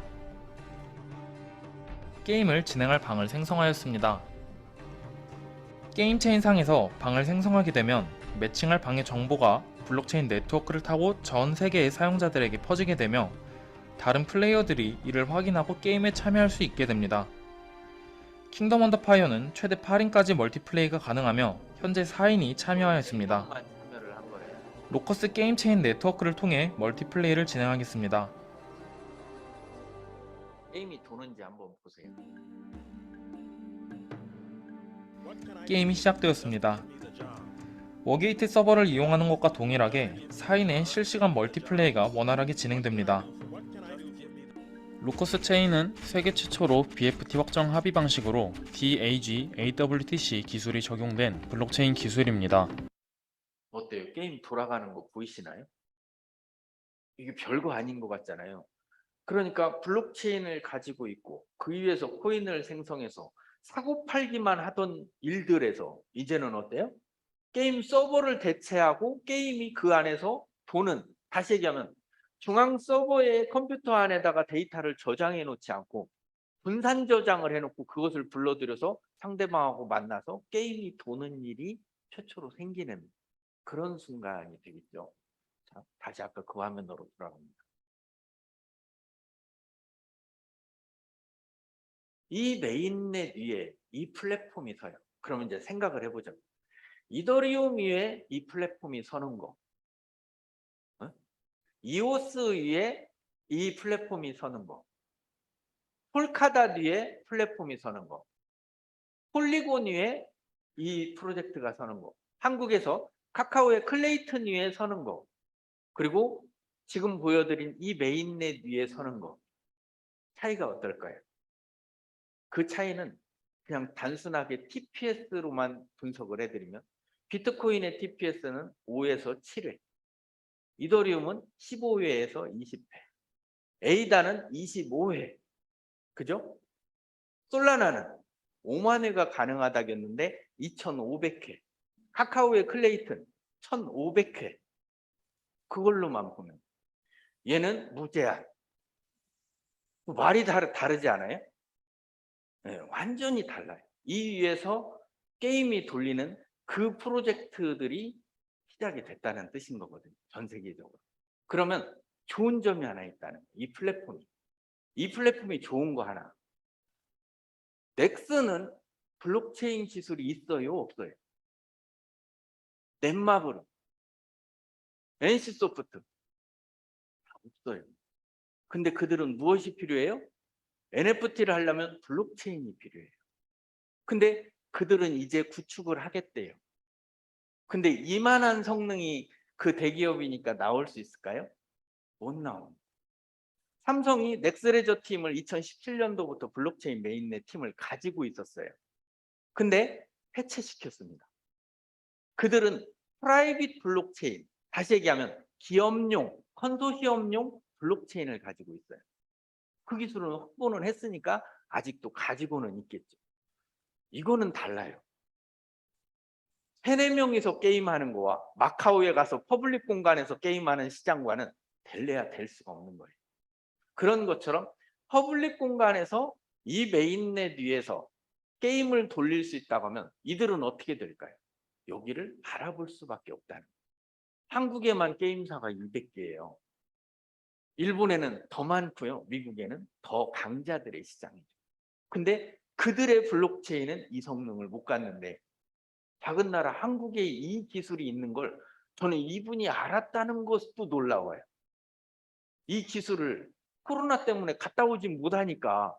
게임을 진행할 방을 생성하였습니다. 게임 체인 상에서 방을 생성하게 되면 매칭할 방의 정보가 블록체인 네트워크를 타고 전 세계의 사용자들에게 퍼지게 되며 다른 플레이어들이 이를 확인하고 게임에 참여할 수 있게 됩니다. 킹덤 언더 파이어는 최대 8인까지 멀티플레이가 가능하며 현재 4인이 참여하였습니다. 참여를 한 거예요. 로커스 게임 체인 네트워크를 통해 멀티플레이를 진행하겠습니다. 게임이 도는지 한번 보세요. 게임이 시작되었습니다. 워게이트 서버를 이용하는 것과 동일하게 4인의 실시간 멀티플레이가 원활하게 진행됩니다. 로커스 체인은 세계 최초로 BFT 확정 합의 방식으로 DAG AWTC 기술이 적용된 블록체인 기술입니다. 어때요? 게임 돌아가는 거 보이시나요? 이게 별거 아닌 것 같잖아요. 그러니까 블록체인을 가지고 있고 그 위에서 코인을 생성해서 사고 팔기만 하던 일들에서 이제는 어때요? 게임 서버를 대체하고 게임이 그 안에서 도는, 다시 얘기하면 중앙 서버의 컴퓨터 안에다가 데이터를 저장해 놓지 않고 분산 저장을 해놓고 그것을 불러들여서 상대방하고 만나서 게임이 도는 일이 최초로 생기는 그런 순간이 되겠죠. 자, 다시 아까 그 화면으로 돌아갑니다. 이 메인넷 위에 이 플랫폼이 서요. 그러면 이제 생각을 해보죠. 이더리움 위에 이 플랫폼이 서는 거, 이오스 위에 이 플랫폼이 서는 거, 폴카닷 위에 플랫폼이 서는 거, 폴리곤 위에 이 프로젝트가 서는 거, 한국에서 카카오의 클레이튼 위에 서는 거, 그리고 지금 보여드린 이 메인넷 위에 서는 거, 차이가 어떨까요? 그 차이는 그냥 단순하게 TPS로만 분석을 해드리면 비트코인의 TPS는 5에서 7회, 이더리움은 15회에서 20회, 에이다는 25회, 그죠? 솔라나는 5만 회가 가능하다겠는데 2,500회, 카카오의 클레이튼 1,500회, 그걸로만 보면 얘는 무제한. 말이 다르지 않아요? 네, 완전히 달라요. 이 위에서 게임이 돌리는 그 프로젝트들이 시작이 됐다는 뜻인 거거든요. 전 세계적으로. 그러면 좋은 점이 하나 있다는 거예요. 이 플랫폼이. 이 플랫폼이 좋은 거 하나. 넥슨은 블록체인 기술이 있어요? 없어요? 넷마블, NC소프트 없어요. 근데 그들은 무엇이 필요해요? NFT를 하려면 블록체인이 필요해요. 근데 그들은 이제 구축을 하겠대요. 근데 이만한 성능이 그 대기업이니까 나올 수 있을까요? 못 나옵니다. 삼성이 넥스레저 팀을 2017년도부터 블록체인 메인넷 팀을 가지고 있었어요. 근데 해체시켰습니다. 그들은 프라이빗 블록체인, 다시 얘기하면 기업용, 컨소시엄용 블록체인을 가지고 있어요. 그 기술은 확보는 했으니까 아직도 가지고는 있겠죠. 이거는 달라요. 3-4명이서 게임하는 거와 마카오에 가서 퍼블릭 공간에서 게임하는 시장과는 될래야 될 수가 없는 거예요. 그런 것처럼 퍼블릭 공간에서 이 메인넷 위에서 게임을 돌릴 수 있다고 하면 이들은 어떻게 될까요? 여기를 바라볼 수밖에 없다는 거예요. 한국에만 게임사가 200개예요. 일본에는 더 많고요. 미국에는 더 강자들의 시장이죠. 근데 그들의 블록체인은 이 성능을 못 갖는데 작은 나라 한국에 이 기술이 있는 걸 저는 이분이 알았다는 것도 놀라워요. 이 기술을 코로나 때문에 갔다 오지 못하니까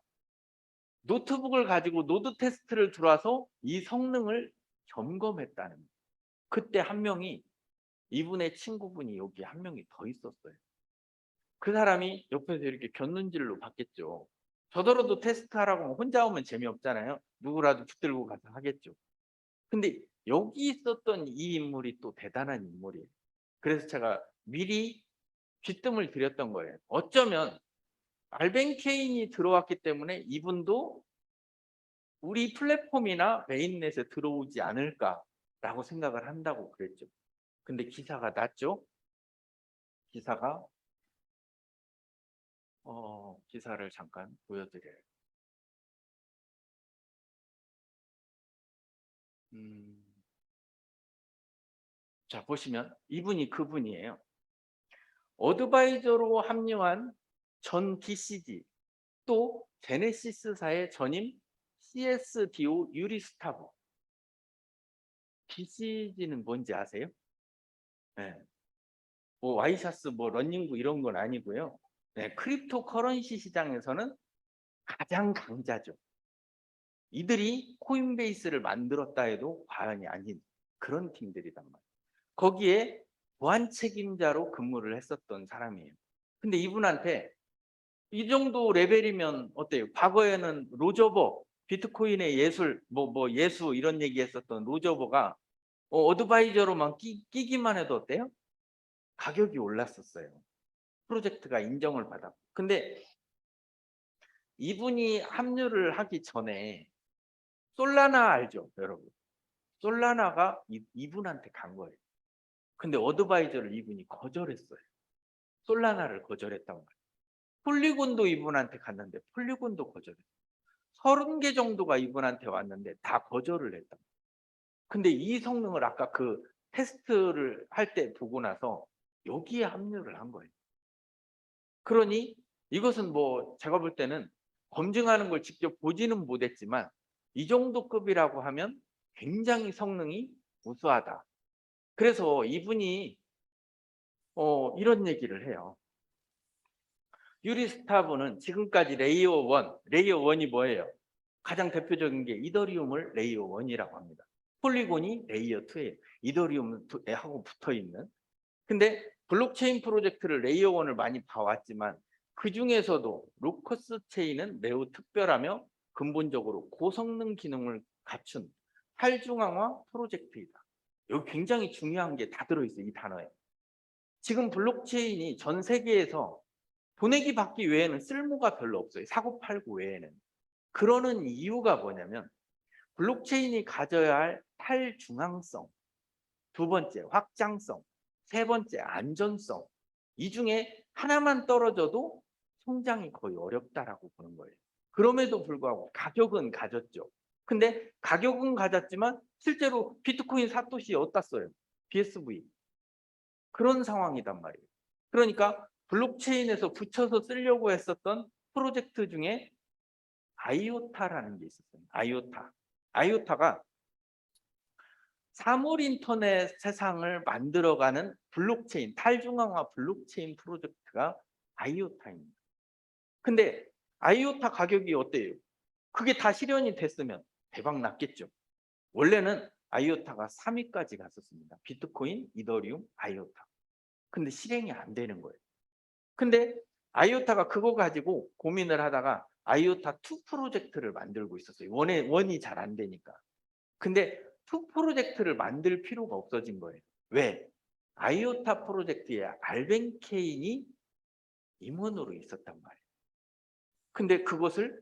노트북을 가지고 노드 테스트를 들어와서 이 성능을 점검했다는 거예요. 그때 한 명이 이분의 친구분이 여기 한 명이 더 있었어요. 그 사람이 옆에서 이렇게 곁눈질로 봤겠죠. 저더라도 테스트하라고 하면 혼자 오면 재미없잖아요. 누구라도 붙들고 가서 하겠죠. 근데 여기 있었던 이 인물이 또 대단한 인물이에요. 그래서 제가 미리 귀뜸을 드렸던 거예요. 어쩌면 알벤 케인이 들어왔기 때문에 이분도 우리 플랫폼이나 메인넷에 들어오지 않을까라고 생각을 한다고 그랬죠. 근데 기사가 났죠. 기사가 기사를 잠깐 보여드려요. 자, 보시면 이분이 그분이에요. 어드바이저로 합류한 전 BCG, 또 제네시스사의 전임 CSDO 유리스타브. BCG는 뭔지 아세요? 네. 뭐 와이셔츠, 뭐 러닝구 이런 건 아니고요. 네, 크립토 커런시 시장에서는 가장 강자죠. 이들이 코인베이스를 만들었다 해도 과언이 아닌 그런 팀들이단 말이에요. 거기에 보안 책임자로 근무를 했었던 사람이에요. 근데 이분한테 이 정도 레벨이면 어때요? 과거에는 로저버, 비트코인의 예술, 예수 이런 얘기했었던 로저버가 어드바이저로만 끼기만 해도 어때요? 가격이 올랐었어요. 프로젝트가 인정을 받았고. 근데 이분이 합류를 하기 전에 솔라나 알죠, 여러분? 솔라나가 이분한테 간 거예요. 근데 어드바이저를 이분이 거절했어요. 솔라나를 거절했단 말이에요. 폴리곤도 이분한테 갔는데 폴리곤도 거절했어요. 30개 정도가 이분한테 왔는데 다 거절을 했다. 근데 이 성능을 아까 그 테스트를 할 때 보고 나서 여기에 합류를 한 거예요. 그러니 이것은 뭐 제가 볼 때는 검증하는 걸 직접 보지는 못했지만 이 정도 급이라고 하면 굉장히 성능이 우수하다. 그래서 이분이 이런 얘기를 해요. 유리스타브는 지금까지 레이어 1이 뭐예요? 가장 대표적인 게 이더리움을 레이어 1이라고 합니다. 폴리곤이 레이어 2예요. 이더리움하고 붙어 있는. 근데 블록체인 프로젝트를 레이어 1을 많이 봐왔지만 그 중에서도 로커스 체인은 매우 특별하며 근본적으로 고성능 기능을 갖춘 탈중앙화 프로젝트이다. 여기 굉장히 중요한 게 다 들어있어요. 이 단어에. 지금 블록체인이 전 세계에서 보내기 받기 외에는 쓸모가 별로 없어요. 사고팔고 외에는. 그러는 이유가 뭐냐면 블록체인이 가져야 할 탈중앙성, 두 번째 확장성, 세 번째 안전성, 이 중에 하나만 떨어져도 성장이 거의 어렵다라고 보는 거예요. 그럼에도 불구하고 가격은 가졌죠. 근데 가격은 가졌지만 실제로 비트코인 사토시 어디다 써요? BSV. 그런 상황이단 말이에요. 그러니까 블록체인에서 붙여서 쓰려고 했었던 프로젝트 중에 아이오타라는 게 있었어요. 아이오타가 사물 인터넷 세상을 만들어가는 블록체인, 탈중앙화 블록체인 프로젝트가 아이오타입니다. 근데 아이오타 가격이 어때요? 그게 다 실현이 됐으면 대박 났겠죠. 원래는 아이오타가 3위까지 갔었습니다. 비트코인, 이더리움, 아이오타. 근데 실행이 안 되는 거예요. 근데 아이오타가 그거 가지고 고민을 하다가 아이오타 2 프로젝트를 만들고 있었어요. 원이 잘 안 되니까. 근데 2 프로젝트를 만들 필요가 없어진 거예요. 왜? 아이오타 프로젝트에 알벤케인이 임원으로 있었단 말이에요. 근데 그것을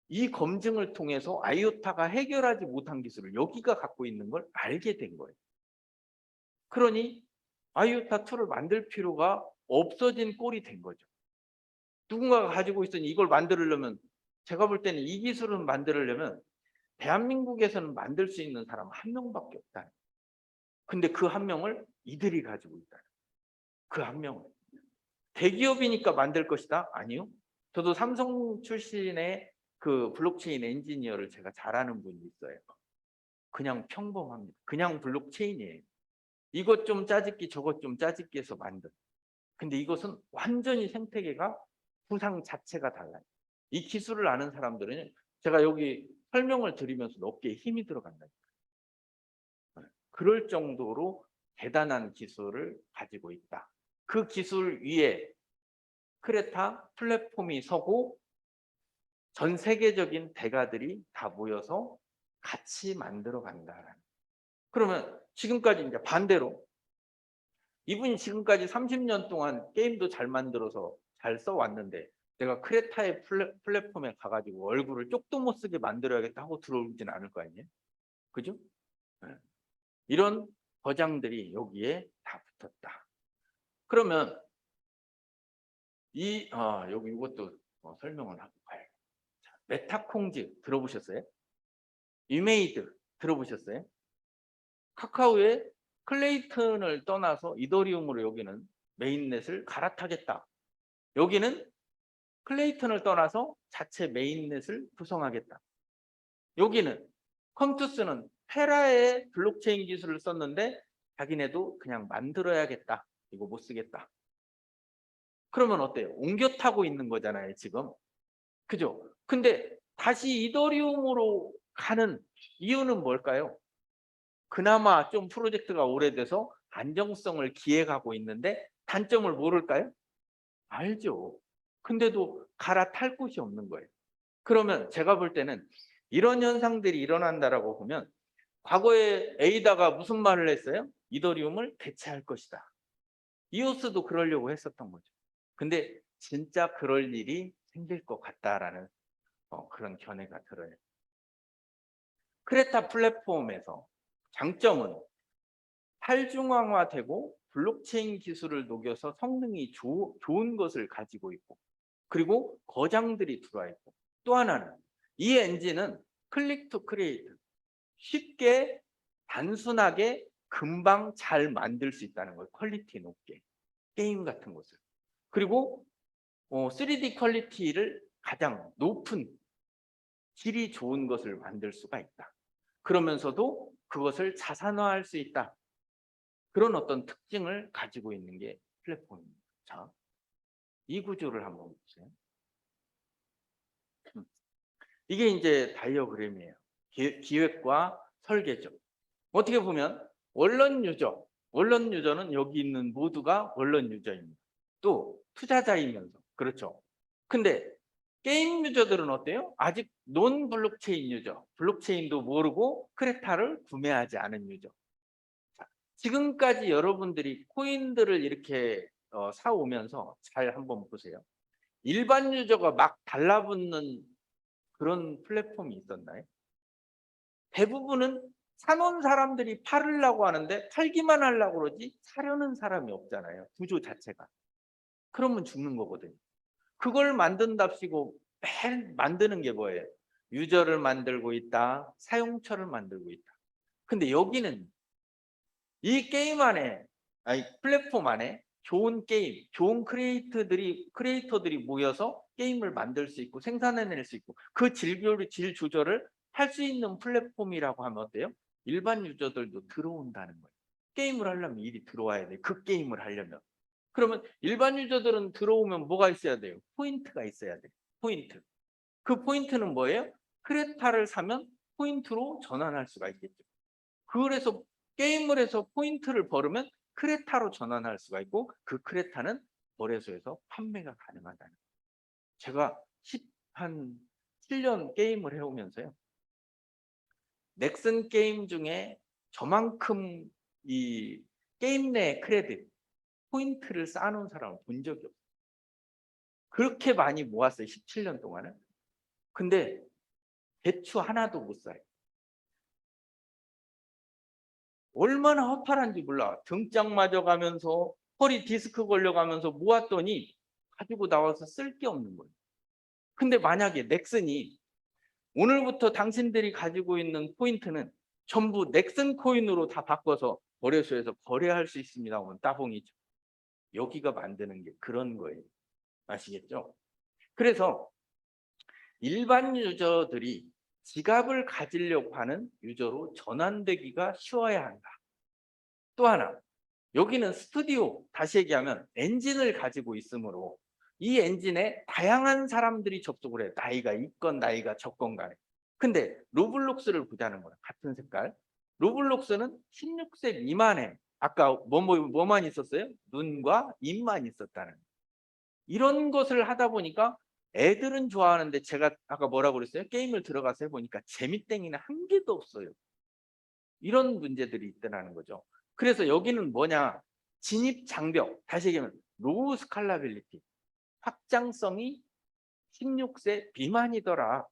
이 검증을 통해서 아이오타가 해결하지 못한 기술을 여기가 갖고 있는 걸 알게 된 거예요. 그러니 아이오타 2를 만들 필요가 없어진 꼴이 된 거죠. 누군가가 가지고 있으니 이걸 만들려면 제가 볼 때는 이 기술을 만들려면 대한민국에서는 만들 수 있는 사람 한 명밖에 없다. 근데 그 한 명을 이들이 가지고 있다. 그 한 명을. 대기업이니까 만들 것이다? 아니요. 저도 삼성 출신의 그 블록체인 엔지니어를 제가 잘 아는 분이 있어요. 그냥 평범합니다. 그냥 블록체인이에요. 이것 좀 짜집기 저것 좀 짜집기 해서 만든. 근데 이것은 완전히 생태계가 구상 자체가 달라요. 이 기술을 아는 사람들은 제가 여기 설명을 드리면서 어깨에 힘이 들어간다니까요. 그럴 정도로 대단한 기술을 가지고 있다. 그 기술 위에 크레타 플랫폼이 서고 전 세계적인 대가들이 다 모여서 같이 만들어 간다라는. 그러면 지금까지 이제 반대로 이분이 지금까지 30년 동안 게임도 잘 만들어서 잘 써왔는데 내가 크레타의 플랫폼에 가가지고 얼굴을 쪽도 못 쓰게 만들어야겠다 하고 들어오진 않을 거 아니에요? 그죠? 네. 이런 거장들이 여기에 다 붙었다. 그러면 여기 이것도 설명을 하고 가요. 메타콩즈 들어보셨어요? 유메이드 들어보셨어요? 카카오의 클레이튼을 떠나서 이더리움으로 여기는 메인넷을 갈아타겠다. 여기는 클레이튼을 떠나서 자체 메인넷을 구성하겠다. 여기는 컴투스는 테라의 블록체인 기술을 썼는데 자기네도 그냥 만들어야겠다. 이거 못 쓰겠다. 그러면 어때요? 옮겨 타고 있는 거잖아요, 지금. 그죠? 근데 다시 이더리움으로 가는 이유는 뭘까요? 그나마 좀 프로젝트가 오래돼서 안정성을 기획하고 있는데 단점을 모를까요? 알죠. 근데도 갈아탈 곳이 없는 거예요. 그러면 제가 볼 때는 이런 현상들이 일어난다라고 보면 과거에 에이다가 무슨 말을 했어요? 이더리움을 대체할 것이다. 이오스도 그러려고 했었던 거죠. 근데 진짜 그럴 일이 생길 것 같다라는 그런 견해가 들어요. 크레타 플랫폼에서 장점은 탈중앙화되고 블록체인 기술을 녹여서 성능이 좋은 것을 가지고 있고 그리고 거장들이 들어와 있고 또 하나는 이 엔진은 클릭 투 크리에이트, 쉽게 단순하게 금방 잘 만들 수 있다는 거예요. 퀄리티 높게 게임 같은 것을. 그리고 3D 퀄리티를 가장 높은 질이 좋은 것을 만들 수가 있다. 그러면서도 그것을 자산화할 수 있다. 그런 어떤 특징을 가지고 있는 게 플랫폼입니다. 자, 이 구조를 한번 보세요. 이게 이제 다이어그램이에요. 기획과 설계죠. 어떻게 보면 원론 유저는 여기 있는 모두가 원론 유저입니다. 또 투자자이면서 그렇죠. 근데 게임 유저들은 어때요? 아직 논 블록체인 유저, 블록체인도 모르고 크레타를 구매하지 않은 유저. 자, 지금까지 여러분들이 코인들을 이렇게 사오면서 잘 한번 보세요. 일반 유저가 막 달라붙는 그런 플랫폼이 있었나요? 대부분은 사놓은 사람들이 팔으려고 하는데 팔기만 하려고 그러지 사려는 사람이 없잖아요. 구조 자체가. 그러면 죽는 거거든요. 그걸 만든답시고 매일 만드는 게 뭐예요? 유저를 만들고 있다, 사용처를 만들고 있다. 근데 여기는 이 게임 안에, 아니 플랫폼 안에 좋은 게임, 좋은 크리에이터들이 모여서 게임을 만들 수 있고 생산해낼 수 있고 그 질 조절을 할 수 있는 플랫폼이라고 하면 어때요? 일반 유저들도 들어온다는 거예요. 게임을 하려면 일이 들어와야 돼. 그 게임을 하려면. 그러면 일반 유저들은 들어오면 뭐가 있어야 돼요? 포인트가 있어야 돼요. 포인트. 그 포인트는 뭐예요? 크레타를 사면 포인트로 전환할 수가 있겠죠. 그래서 게임을 해서 포인트를 벌으면 크레타로 전환할 수가 있고 그 크레타는 거래소에서 판매가 가능하다는 거예요. 제가 한 7년 게임을 해오면서요. 넥슨 게임 중에 저만큼 이 게임 내 크레딧, 포인트를 쌓아놓은 사람을 본 적이 없어요. 그렇게 많이 모았어요. 17년 동안은. 근데 대추 하나도 못 사요. 얼마나 허탈한지 몰라. 등짝 맞아가면서 허리 디스크 걸려가면서 모았더니 가지고 나와서 쓸 게 없는 거예요. 근데 만약에 넥슨이 오늘부터 당신들이 가지고 있는 포인트는 전부 넥슨 코인으로 다 바꿔서 거래소에서 거래할 수 있습니다 하면 따봉이죠. 여기가 만드는 게 그런 거예요. 아시겠죠? 그래서 일반 유저들이 지갑을 가지려고 하는 유저로 전환되기가 쉬워야 한다. 또 하나, 여기는 스튜디오, 다시 얘기하면 엔진을 가지고 있으므로 이 엔진에 다양한 사람들이 접속을 해요. 나이가 있건 나이가 적건 간에. 근데 로블록스를 보자는 거야. 같은 색깔. 로블록스는 16세 미만에 아까 뭐만 있었어요? 눈과 입만 있었다는. 이런 것을 하다 보니까 애들은 좋아하는데 제가 아까 뭐라고 그랬어요? 게임을 들어가서 해보니까 재미땡이는 한 개도 없어요. 이런 문제들이 있다는 거죠. 그래서 여기는 뭐냐? 진입 장벽, 다시 얘기하면 로우 스칼라빌리티, 확장성이 16세 미만이더라.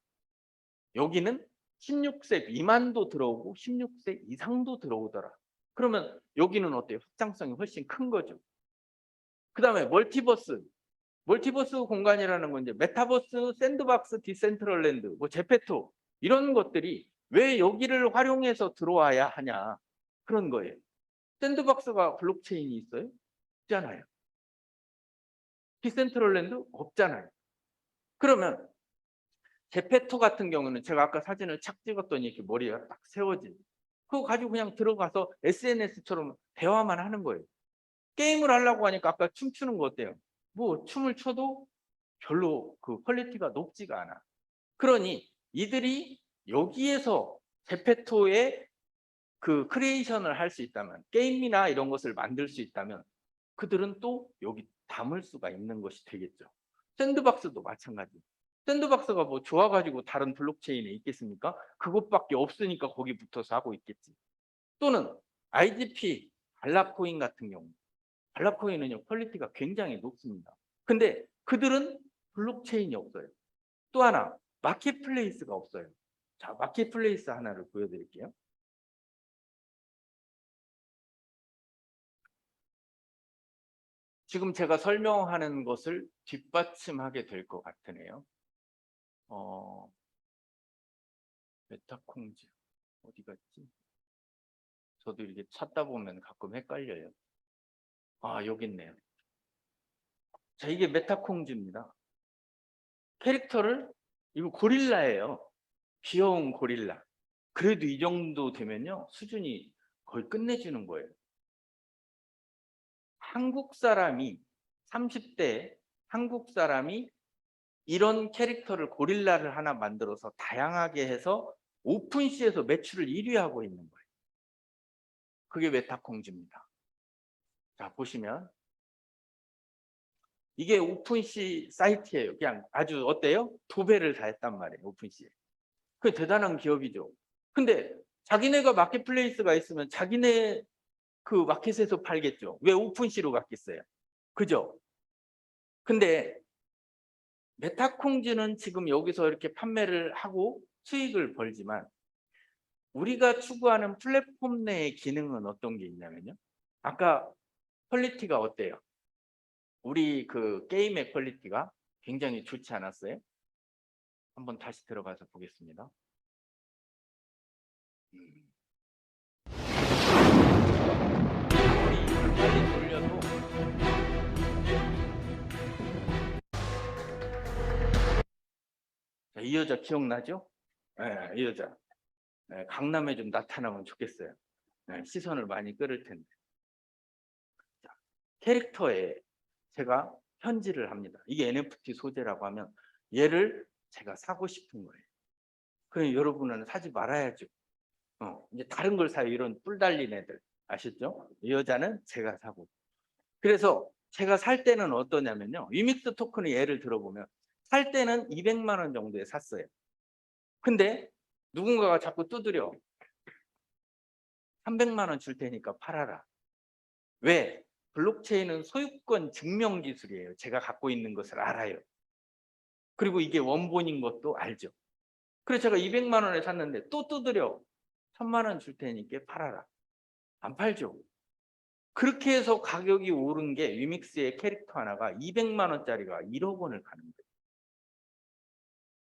여기는 16세 미만도 들어오고 16세 이상도 들어오더라. 그러면 여기는 어때요? 확장성이 훨씬 큰 거죠. 그 다음에 멀티버스 공간이라는 건 이제 메타버스, 샌드박스, 디센트럴랜드, 뭐 제페토 이런 것들이 왜 여기를 활용해서 들어와야 하냐 그런 거예요. 샌드박스가 블록체인이 있어요? 없잖아요. 디센트럴랜드 없잖아요. 그러면 제페토 같은 경우는 제가 아까 사진을 착 찍었더니 이렇게 머리가 딱 세워진 그거 가지고 그냥 들어가서 SNS처럼 대화만 하는 거예요. 게임을 하려고 하니까 아까 춤추는 거 어때요? 뭐 춤을 춰도 별로 그 퀄리티가 높지가 않아. 그러니 이들이 여기에서 제페토의 그 크리에이션을 할 수 있다면 게임이나 이런 것을 만들 수 있다면 그들은 또 여기 담을 수가 있는 것이 되겠죠. 샌드박스도 마찬가지. 샌드박스가 뭐 좋아가지고 다른 블록체인에 있겠습니까? 그것밖에 없으니까 거기 붙어서 하고 있겠지. 또는 IGP, 발라코인 같은 경우. 발라코인은요 퀄리티가 굉장히 높습니다. 근데 그들은 블록체인이 없어요. 또 하나 마켓플레이스가 없어요. 자, 마켓플레이스 하나를 보여드릴게요. 지금 제가 설명하는 것을 뒷받침하게 될 것 같으네요. 메타콩즈 어디 갔지? 저도 이렇게 찾다 보면 가끔 헷갈려요. 아, 여기 있네요. 자, 이게 메타콩즈입니다. 캐릭터를, 이거 고릴라예요. 귀여운 고릴라. 그래도 이 정도 되면요, 수준이 거의 끝내주는 거예요. 한국 사람이, 30대 한국 사람이 이런 캐릭터를, 고릴라를 하나 만들어서 다양하게 해서 오픈시에서 매출을 1위 하고 있는 거예요. 그게 메타콩즈입니다. 자, 보시면 이게 오픈시 사이트예요. 그냥 아주 어때요? 2배를 다 했단 말이에요, 오픈시에. 그게 대단한 기업이죠. 근데 자기네가 마켓플레이스가 있으면 자기네 그 마켓에서 팔겠죠. 왜 오픈시로 갔겠어요? 그죠? 근데 메타콩즈는 지금 여기서 이렇게 판매를 하고 수익을 벌지만, 우리가 추구하는 플랫폼 내의 기능은 어떤 게 있냐면요, 아까 퀄리티가 어때요? 우리 그 게임의 퀄리티가 굉장히 좋지 않았어요? 한번 다시 들어가서 보겠습니다. 우리 빨리 돌려도 자, 이 여자 기억나죠? 네, 이 여자. 네, 강남에 좀 나타나면 좋겠어요. 네, 시선을 많이 끌을 텐데. 자, 캐릭터에 제가 현질을 합니다. 이게 NFT 소재라고 하면 얘를 제가 사고 싶은 거예요. 그럼 여러분은 사지 말아야죠. 이제 다른 걸 사요. 이런 뿔 달린 애들. 아시죠? 이 여자는 제가 사고. 그래서 제가 살 때는 어떠냐면요, 위믹스 토큰의 예를 들어보면 살 때는 200만 원 정도에 샀어요. 근데 누군가가 자꾸 두드려 300만 원 줄 테니까 팔아라. 왜? 블록체인은 소유권 증명 기술이에요. 제가 갖고 있는 것을 알아요. 그리고 이게 원본인 것도 알죠. 그래서 제가 200만 원에 샀는데 또 두드려 1000만 원 줄 테니까 팔아라. 안 팔죠. 그렇게 해서 가격이 오른 게 위믹스의 캐릭터 하나가 200만 원짜리가 1억 원을 가는 거예요.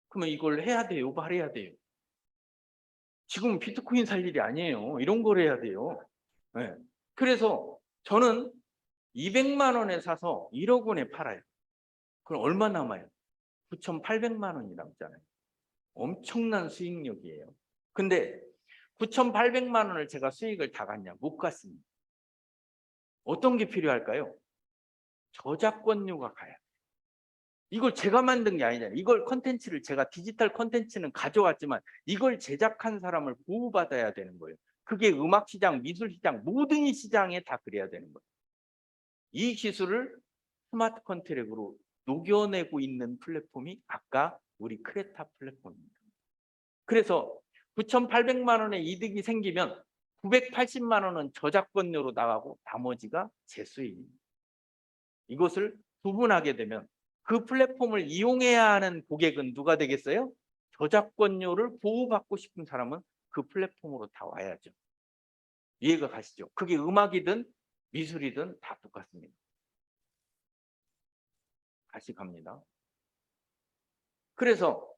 그러면 이걸 해야 돼요? 말해야 돼요? 지금 비트코인 살 일이 아니에요. 이런 걸 해야 돼요. 네. 그래서 저는 200만 원에 사서 1억 원에 팔아요. 그럼 얼마 남아요? 9,800만 원이 남잖아요. 엄청난 수익력이에요. 근데 9,800만 원을 제가 수익을 다 갔냐? 못 갔습니다. 어떤 게 필요할까요? 저작권료가 가야 돼요. 이걸 제가 만든 게 아니잖아요. 이걸 컨텐츠를, 제가 디지털 컨텐츠는 가져왔지만 이걸 제작한 사람을 보호받아야 되는 거예요. 그게 음악 시장, 미술 시장, 모든 시장에 다 그래야 되는 거예요. 이 기술을 스마트 컨트랙으로 녹여내고 있는 플랫폼이 아까 우리 크레타 플랫폼입니다. 그래서 9,800만 원의 이득이 생기면 980만 원은 저작권료로 나가고 나머지가 제 수익입니다. 이것을 구분하게 되면 그 플랫폼을 이용해야 하는 고객은 누가 되겠어요? 저작권료를 보호받고 싶은 사람은 그 플랫폼으로 다 와야죠. 이해가 가시죠? 그게 음악이든 미술이든 다 똑같습니다. 다시 갑니다. 그래서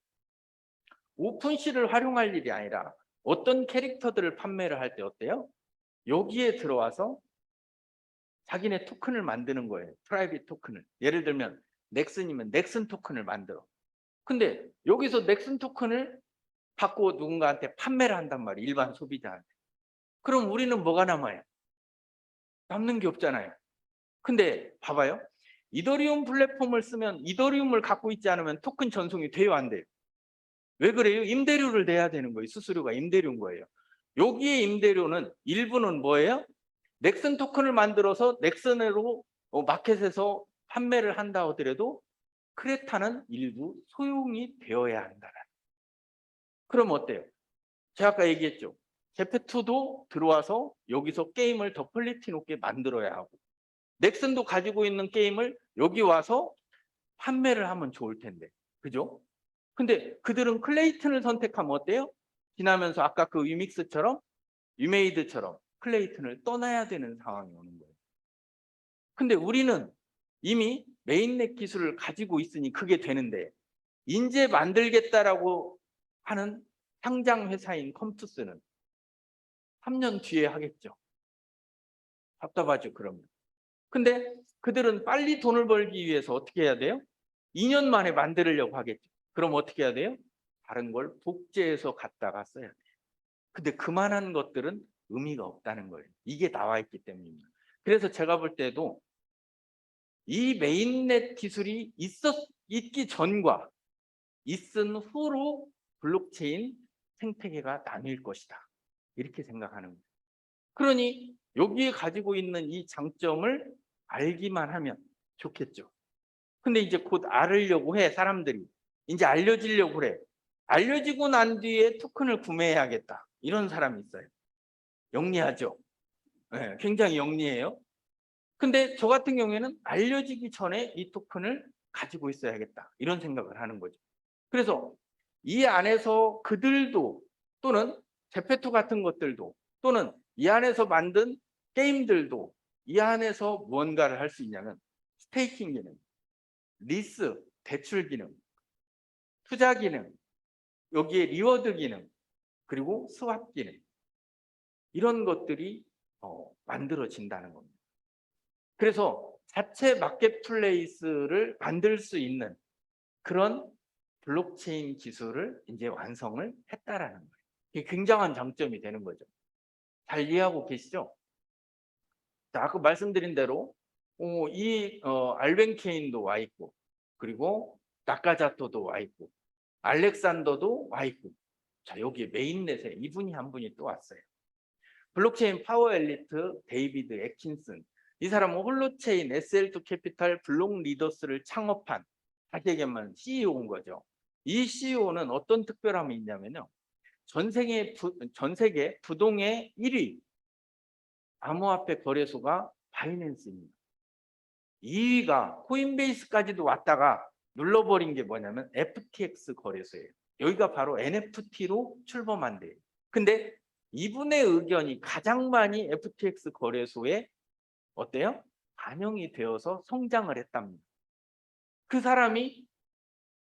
오픈시를 활용할 일이 아니라 어떤 캐릭터들을 판매를 할 때 어때요? 여기에 들어와서 자기네 토큰을 만드는 거예요. 프라이빗 토큰을. 예를 들면 넥슨이면 넥슨 토큰을 만들어. 근데 여기서 넥슨 토큰을 받고 누군가한테 판매를 한단 말이에요. 일반 소비자한테. 그럼 우리는 뭐가 남아요? 남는 게 없잖아요. 근데 봐봐요. 이더리움 플랫폼을 쓰면 이더리움을 갖고 있지 않으면 토큰 전송이 돼요, 안 돼요? 왜 그래요? 임대료를 내야 되는 거예요. 수수료가 임대료인 거예요. 여기에 임대료는 일부는 뭐예요? 넥슨 토큰을 만들어서 넥슨으로 마켓에서 판매를 한다 하더라도 크레타는 일부 소용이 되어야 한다. 그럼 어때요? 제가 아까 얘기했죠. 제페2도 들어와서 여기서 게임을 더 퀄리티 높게 만들어야 하고, 넥슨도 가지고 있는 게임을 여기 와서 판매를 하면 좋을 텐데, 그죠? 근데 그들은 클레이튼을 선택하면 어때요? 지나면서 아까 그 위믹스처럼, 위메이드처럼 클레이튼을 떠나야 되는 상황이 오는 거예요. 근데 우리는 이미 메인넷 기술을 가지고 있으니 그게 되는데, 인제 만들겠다라고 하는 상장 회사인 컴투스는 3년 뒤에 하겠죠. 답답하죠, 그러면. 근데 그들은 빨리 돈을 벌기 위해서 어떻게 해야 돼요? 2년 만에 만들려고 하겠죠. 그럼 어떻게 해야 돼요? 다른 걸 복제해서 갖다가 써야 돼요. 근데 그만한 것들은 의미가 없다는 거예요. 이게 나와 있기 때문입니다. 그래서 제가 볼 때도 이 메인넷 기술이 있기 전과 있은 후로 블록체인 생태계가 나뉠 것이다. 이렇게 생각하는 거예요. 그러니 여기에 가지고 있는 이 장점을 알기만 하면 좋겠죠. 근데 이제 곧 알으려고 해, 사람들이. 이제 알려지려고 그래. 알려지고 난 뒤에 토큰을 구매해야겠다. 이런 사람이 있어요. 영리하죠. 네, 굉장히 영리해요. 근데 저 같은 경우에는 알려지기 전에 이 토큰을 가지고 있어야겠다. 이런 생각을 하는 거죠. 그래서 이 안에서 그들도 또는 제페토 같은 것들도 또는 이 안에서 만든 게임들도 이 안에서 무언가를 할 수 있냐면 스테이킹 기능, 리스, 대출 기능, 투자 기능, 여기에 리워드 기능, 그리고 스왑 기능 이런 것들이 만들어진다는 겁니다. 그래서 자체 마켓플레이스를 만들 수 있는 그런 블록체인 기술을 이제 완성을 했다라는 거예요. 이게 굉장한 장점이 되는 거죠. 잘 이해하고 계시죠? 자, 아까 말씀드린 대로 알벤케인도 와 있고, 그리고 나카자토도 와 있고, 알렉산더도 와 있고, 자, 여기에 메인넷에 이분이 한 분이 또 왔어요. 블록체인 파워 엘리트 데이비드 애킨슨. 이 사람은 홀로체인 SL2 캐피탈 블록 리더스를 창업한, 다시 얘기하면 CEO인 거죠. 이 CEO는 어떤 특별함이 있냐면요. 전 세계 부동의 1위 암호화폐 거래소가 바이낸스입니다. 2위가 코인베이스까지도 왔다가 눌러버린 게 뭐냐면 FTX 거래소예요. 여기가 바로 NFT로 출범한 데예요. 근데 이분의 의견이 가장 많이 FTX 거래소에 어때요? 반영이 되어서 성장을 했답니다. 그 사람이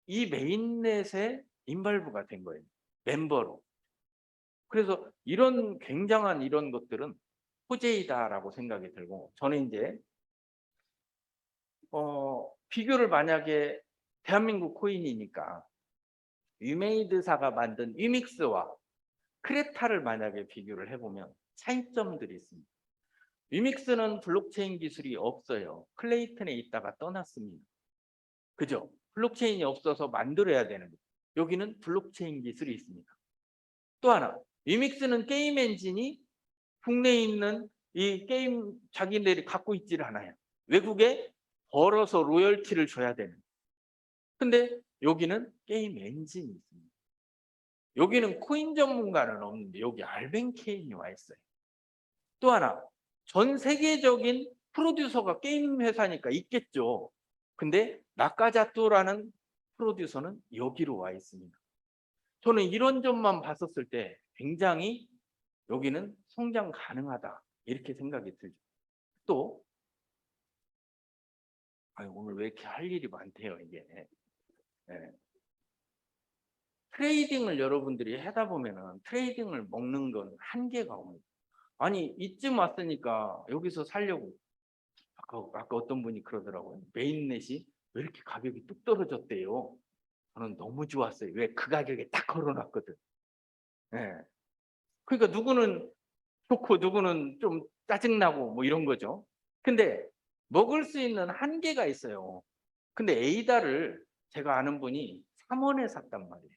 이 메인넷에 인발브가 된 거예요. 멤버로. 그래서 이런 굉장한 이런 것들은 호재이다라고 생각이 들고, 저는 이제 비교를 만약에 대한민국 코인이니까 위메이드사가 만든 위믹스와 크레타를 만약에 비교를 해보면 차이점들이 있습니다. 위믹스는 블록체인 기술이 없어요. 클레이튼에 있다가 떠났습니다. 그죠? 블록체인이 없어서 만들어야 되는 거예요. 여기는 블록체인 기술이 있습니다. 또 하나, 위믹스는 게임 엔진이 국내에 있는 이 게임 자기네들이 갖고 있지를 않아요. 외국에 벌어서 로열티를 줘야 되는. 근데 여기는 게임 엔진이 있습니다. 여기는 코인 전문가는 없는데 여기 알벤케인이 와 있어요. 또 하나, 전 세계적인 프로듀서가 게임 회사니까 있겠죠. 근데 나카자토라는 프로듀서는 여기로 와 있습니다. 저는 이런 점만 봤었을 때 굉장히 여기는 성장 가능하다 이렇게 생각이 들죠. 또 오늘 왜 이렇게 할 일이 많대요 이게. 네. 트레이딩을 여러분들이 하다 보면은 트레이딩을 먹는 건 한계가 옵니다. 아니 이쯤 왔으니까 여기서 살려고 아까 어떤 분이 그러더라고요. 메인넷이 왜 이렇게 가격이 뚝 떨어졌대요. 저는 너무 좋았어요. 왜 그 가격에 딱 걸어놨거든. 네. 그러니까 누구는 좋고 누구는 좀 짜증나고 뭐 이런 거죠. 근데 먹을 수 있는 한계가 있어요. 근데 에이다를 제가 아는 분이 3원에 샀단 말이에요.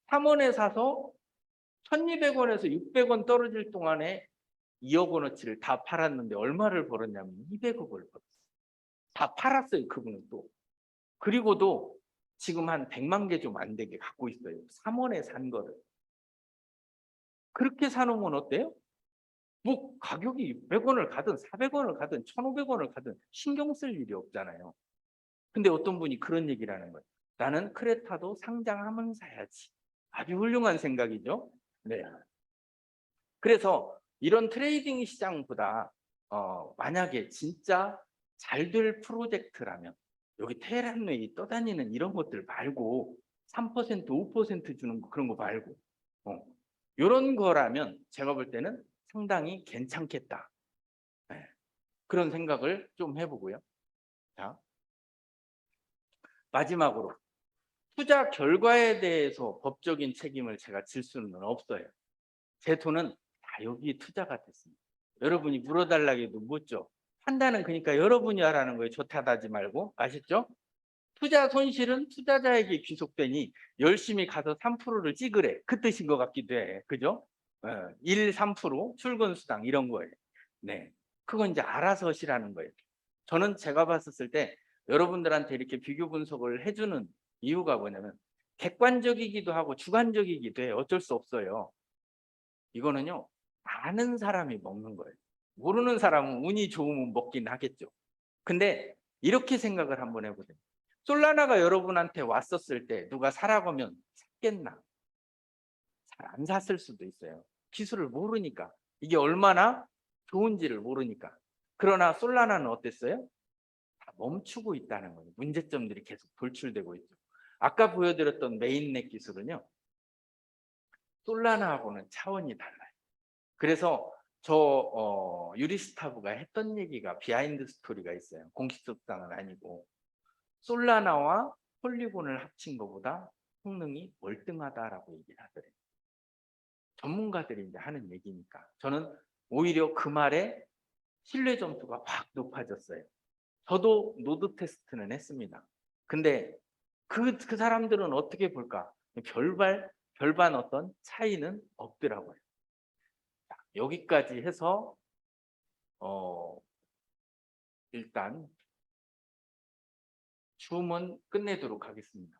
3원에 사서 1200원에서 600원 떨어질 동안에 2억 원어치를 다 팔았는데 얼마를 벌었냐면 200억을 벌었어요. 다 팔았어요, 그분은 또. 그리고도 지금 한 100만 개 좀 안 되게 갖고 있어요. 3원에 산 거를. 그렇게 사놓으면 어때요? 뭐 가격이 600원을 가든 400원을 가든 1,500원을 가든 신경 쓸 일이 없잖아요. 근데 어떤 분이 그런 얘기를 하는 거예요. 나는 크레타도 상장하면 사야지. 아주 훌륭한 생각이죠. 네. 그래서 이런 트레이딩 시장보다 만약에 진짜 잘 될 프로젝트라면 여기 테헤란웨이 떠다니는 이런 것들 말고 3%, 5% 주는 거, 그런 거 말고 이런 거라면 제가 볼 때는 상당히 괜찮겠다. 네. 그런 생각을 좀 해보고요. 자, 마지막으로 투자 결과에 대해서 법적인 책임을 제가 질 수는 없어요. 제 돈은 다 여기 투자가 됐습니다. 여러분이 물어달라고 해도 묻죠. 판단은 그러니까 여러분이 하라는 거예요. 좋다하지 말고. 아시죠? 투자 손실은 투자자에게 귀속되니 열심히 가서 3%를 찍으래. 그 뜻인 것 같기도 해. 그죠? 1, 3% 출근 수당 이런 거예요. 네, 그건 이제 알아서 하시라는 거예요. 저는 제가 봤을 때 여러분들한테 이렇게 비교 분석을 해주는 이유가 뭐냐면 객관적이기도 하고 주관적이기도 해요. 어쩔 수 없어요. 이거는요, 아는 사람이 먹는 거예요. 모르는 사람은 운이 좋으면 먹긴 하겠죠. 근데 이렇게 생각을 한번 해보세요. 솔라나가 여러분한테 왔었을 때 누가 사라고 하면 샀겠나? 잘 안 샀을 수도 있어요. 기술을 모르니까. 이게 얼마나 좋은지를 모르니까. 그러나 솔라나는 어땠어요? 다 멈추고 있다는 거예요. 문제점들이 계속 돌출되고 있죠. 아까 보여드렸던 메인넷 기술은요, 솔라나하고는 차원이 달라요. 그래서 저 유리스타브가 했던 얘기가 비하인드 스토리가 있어요. 공식 석상은 아니고 솔라나와 폴리곤을 합친 것보다 성능이 월등하다라고 얘기를 하더래요. 전문가들이 이제 하는 얘기니까 저는 오히려 그 말에 신뢰 점수가 확 높아졌어요. 저도 노드 테스트는 했습니다. 근데 그 사람들은 어떻게 볼까? 별반 어떤 차이는 없더라고요. 자, 여기까지 해서 일단 줌은 끝내도록 하겠습니다.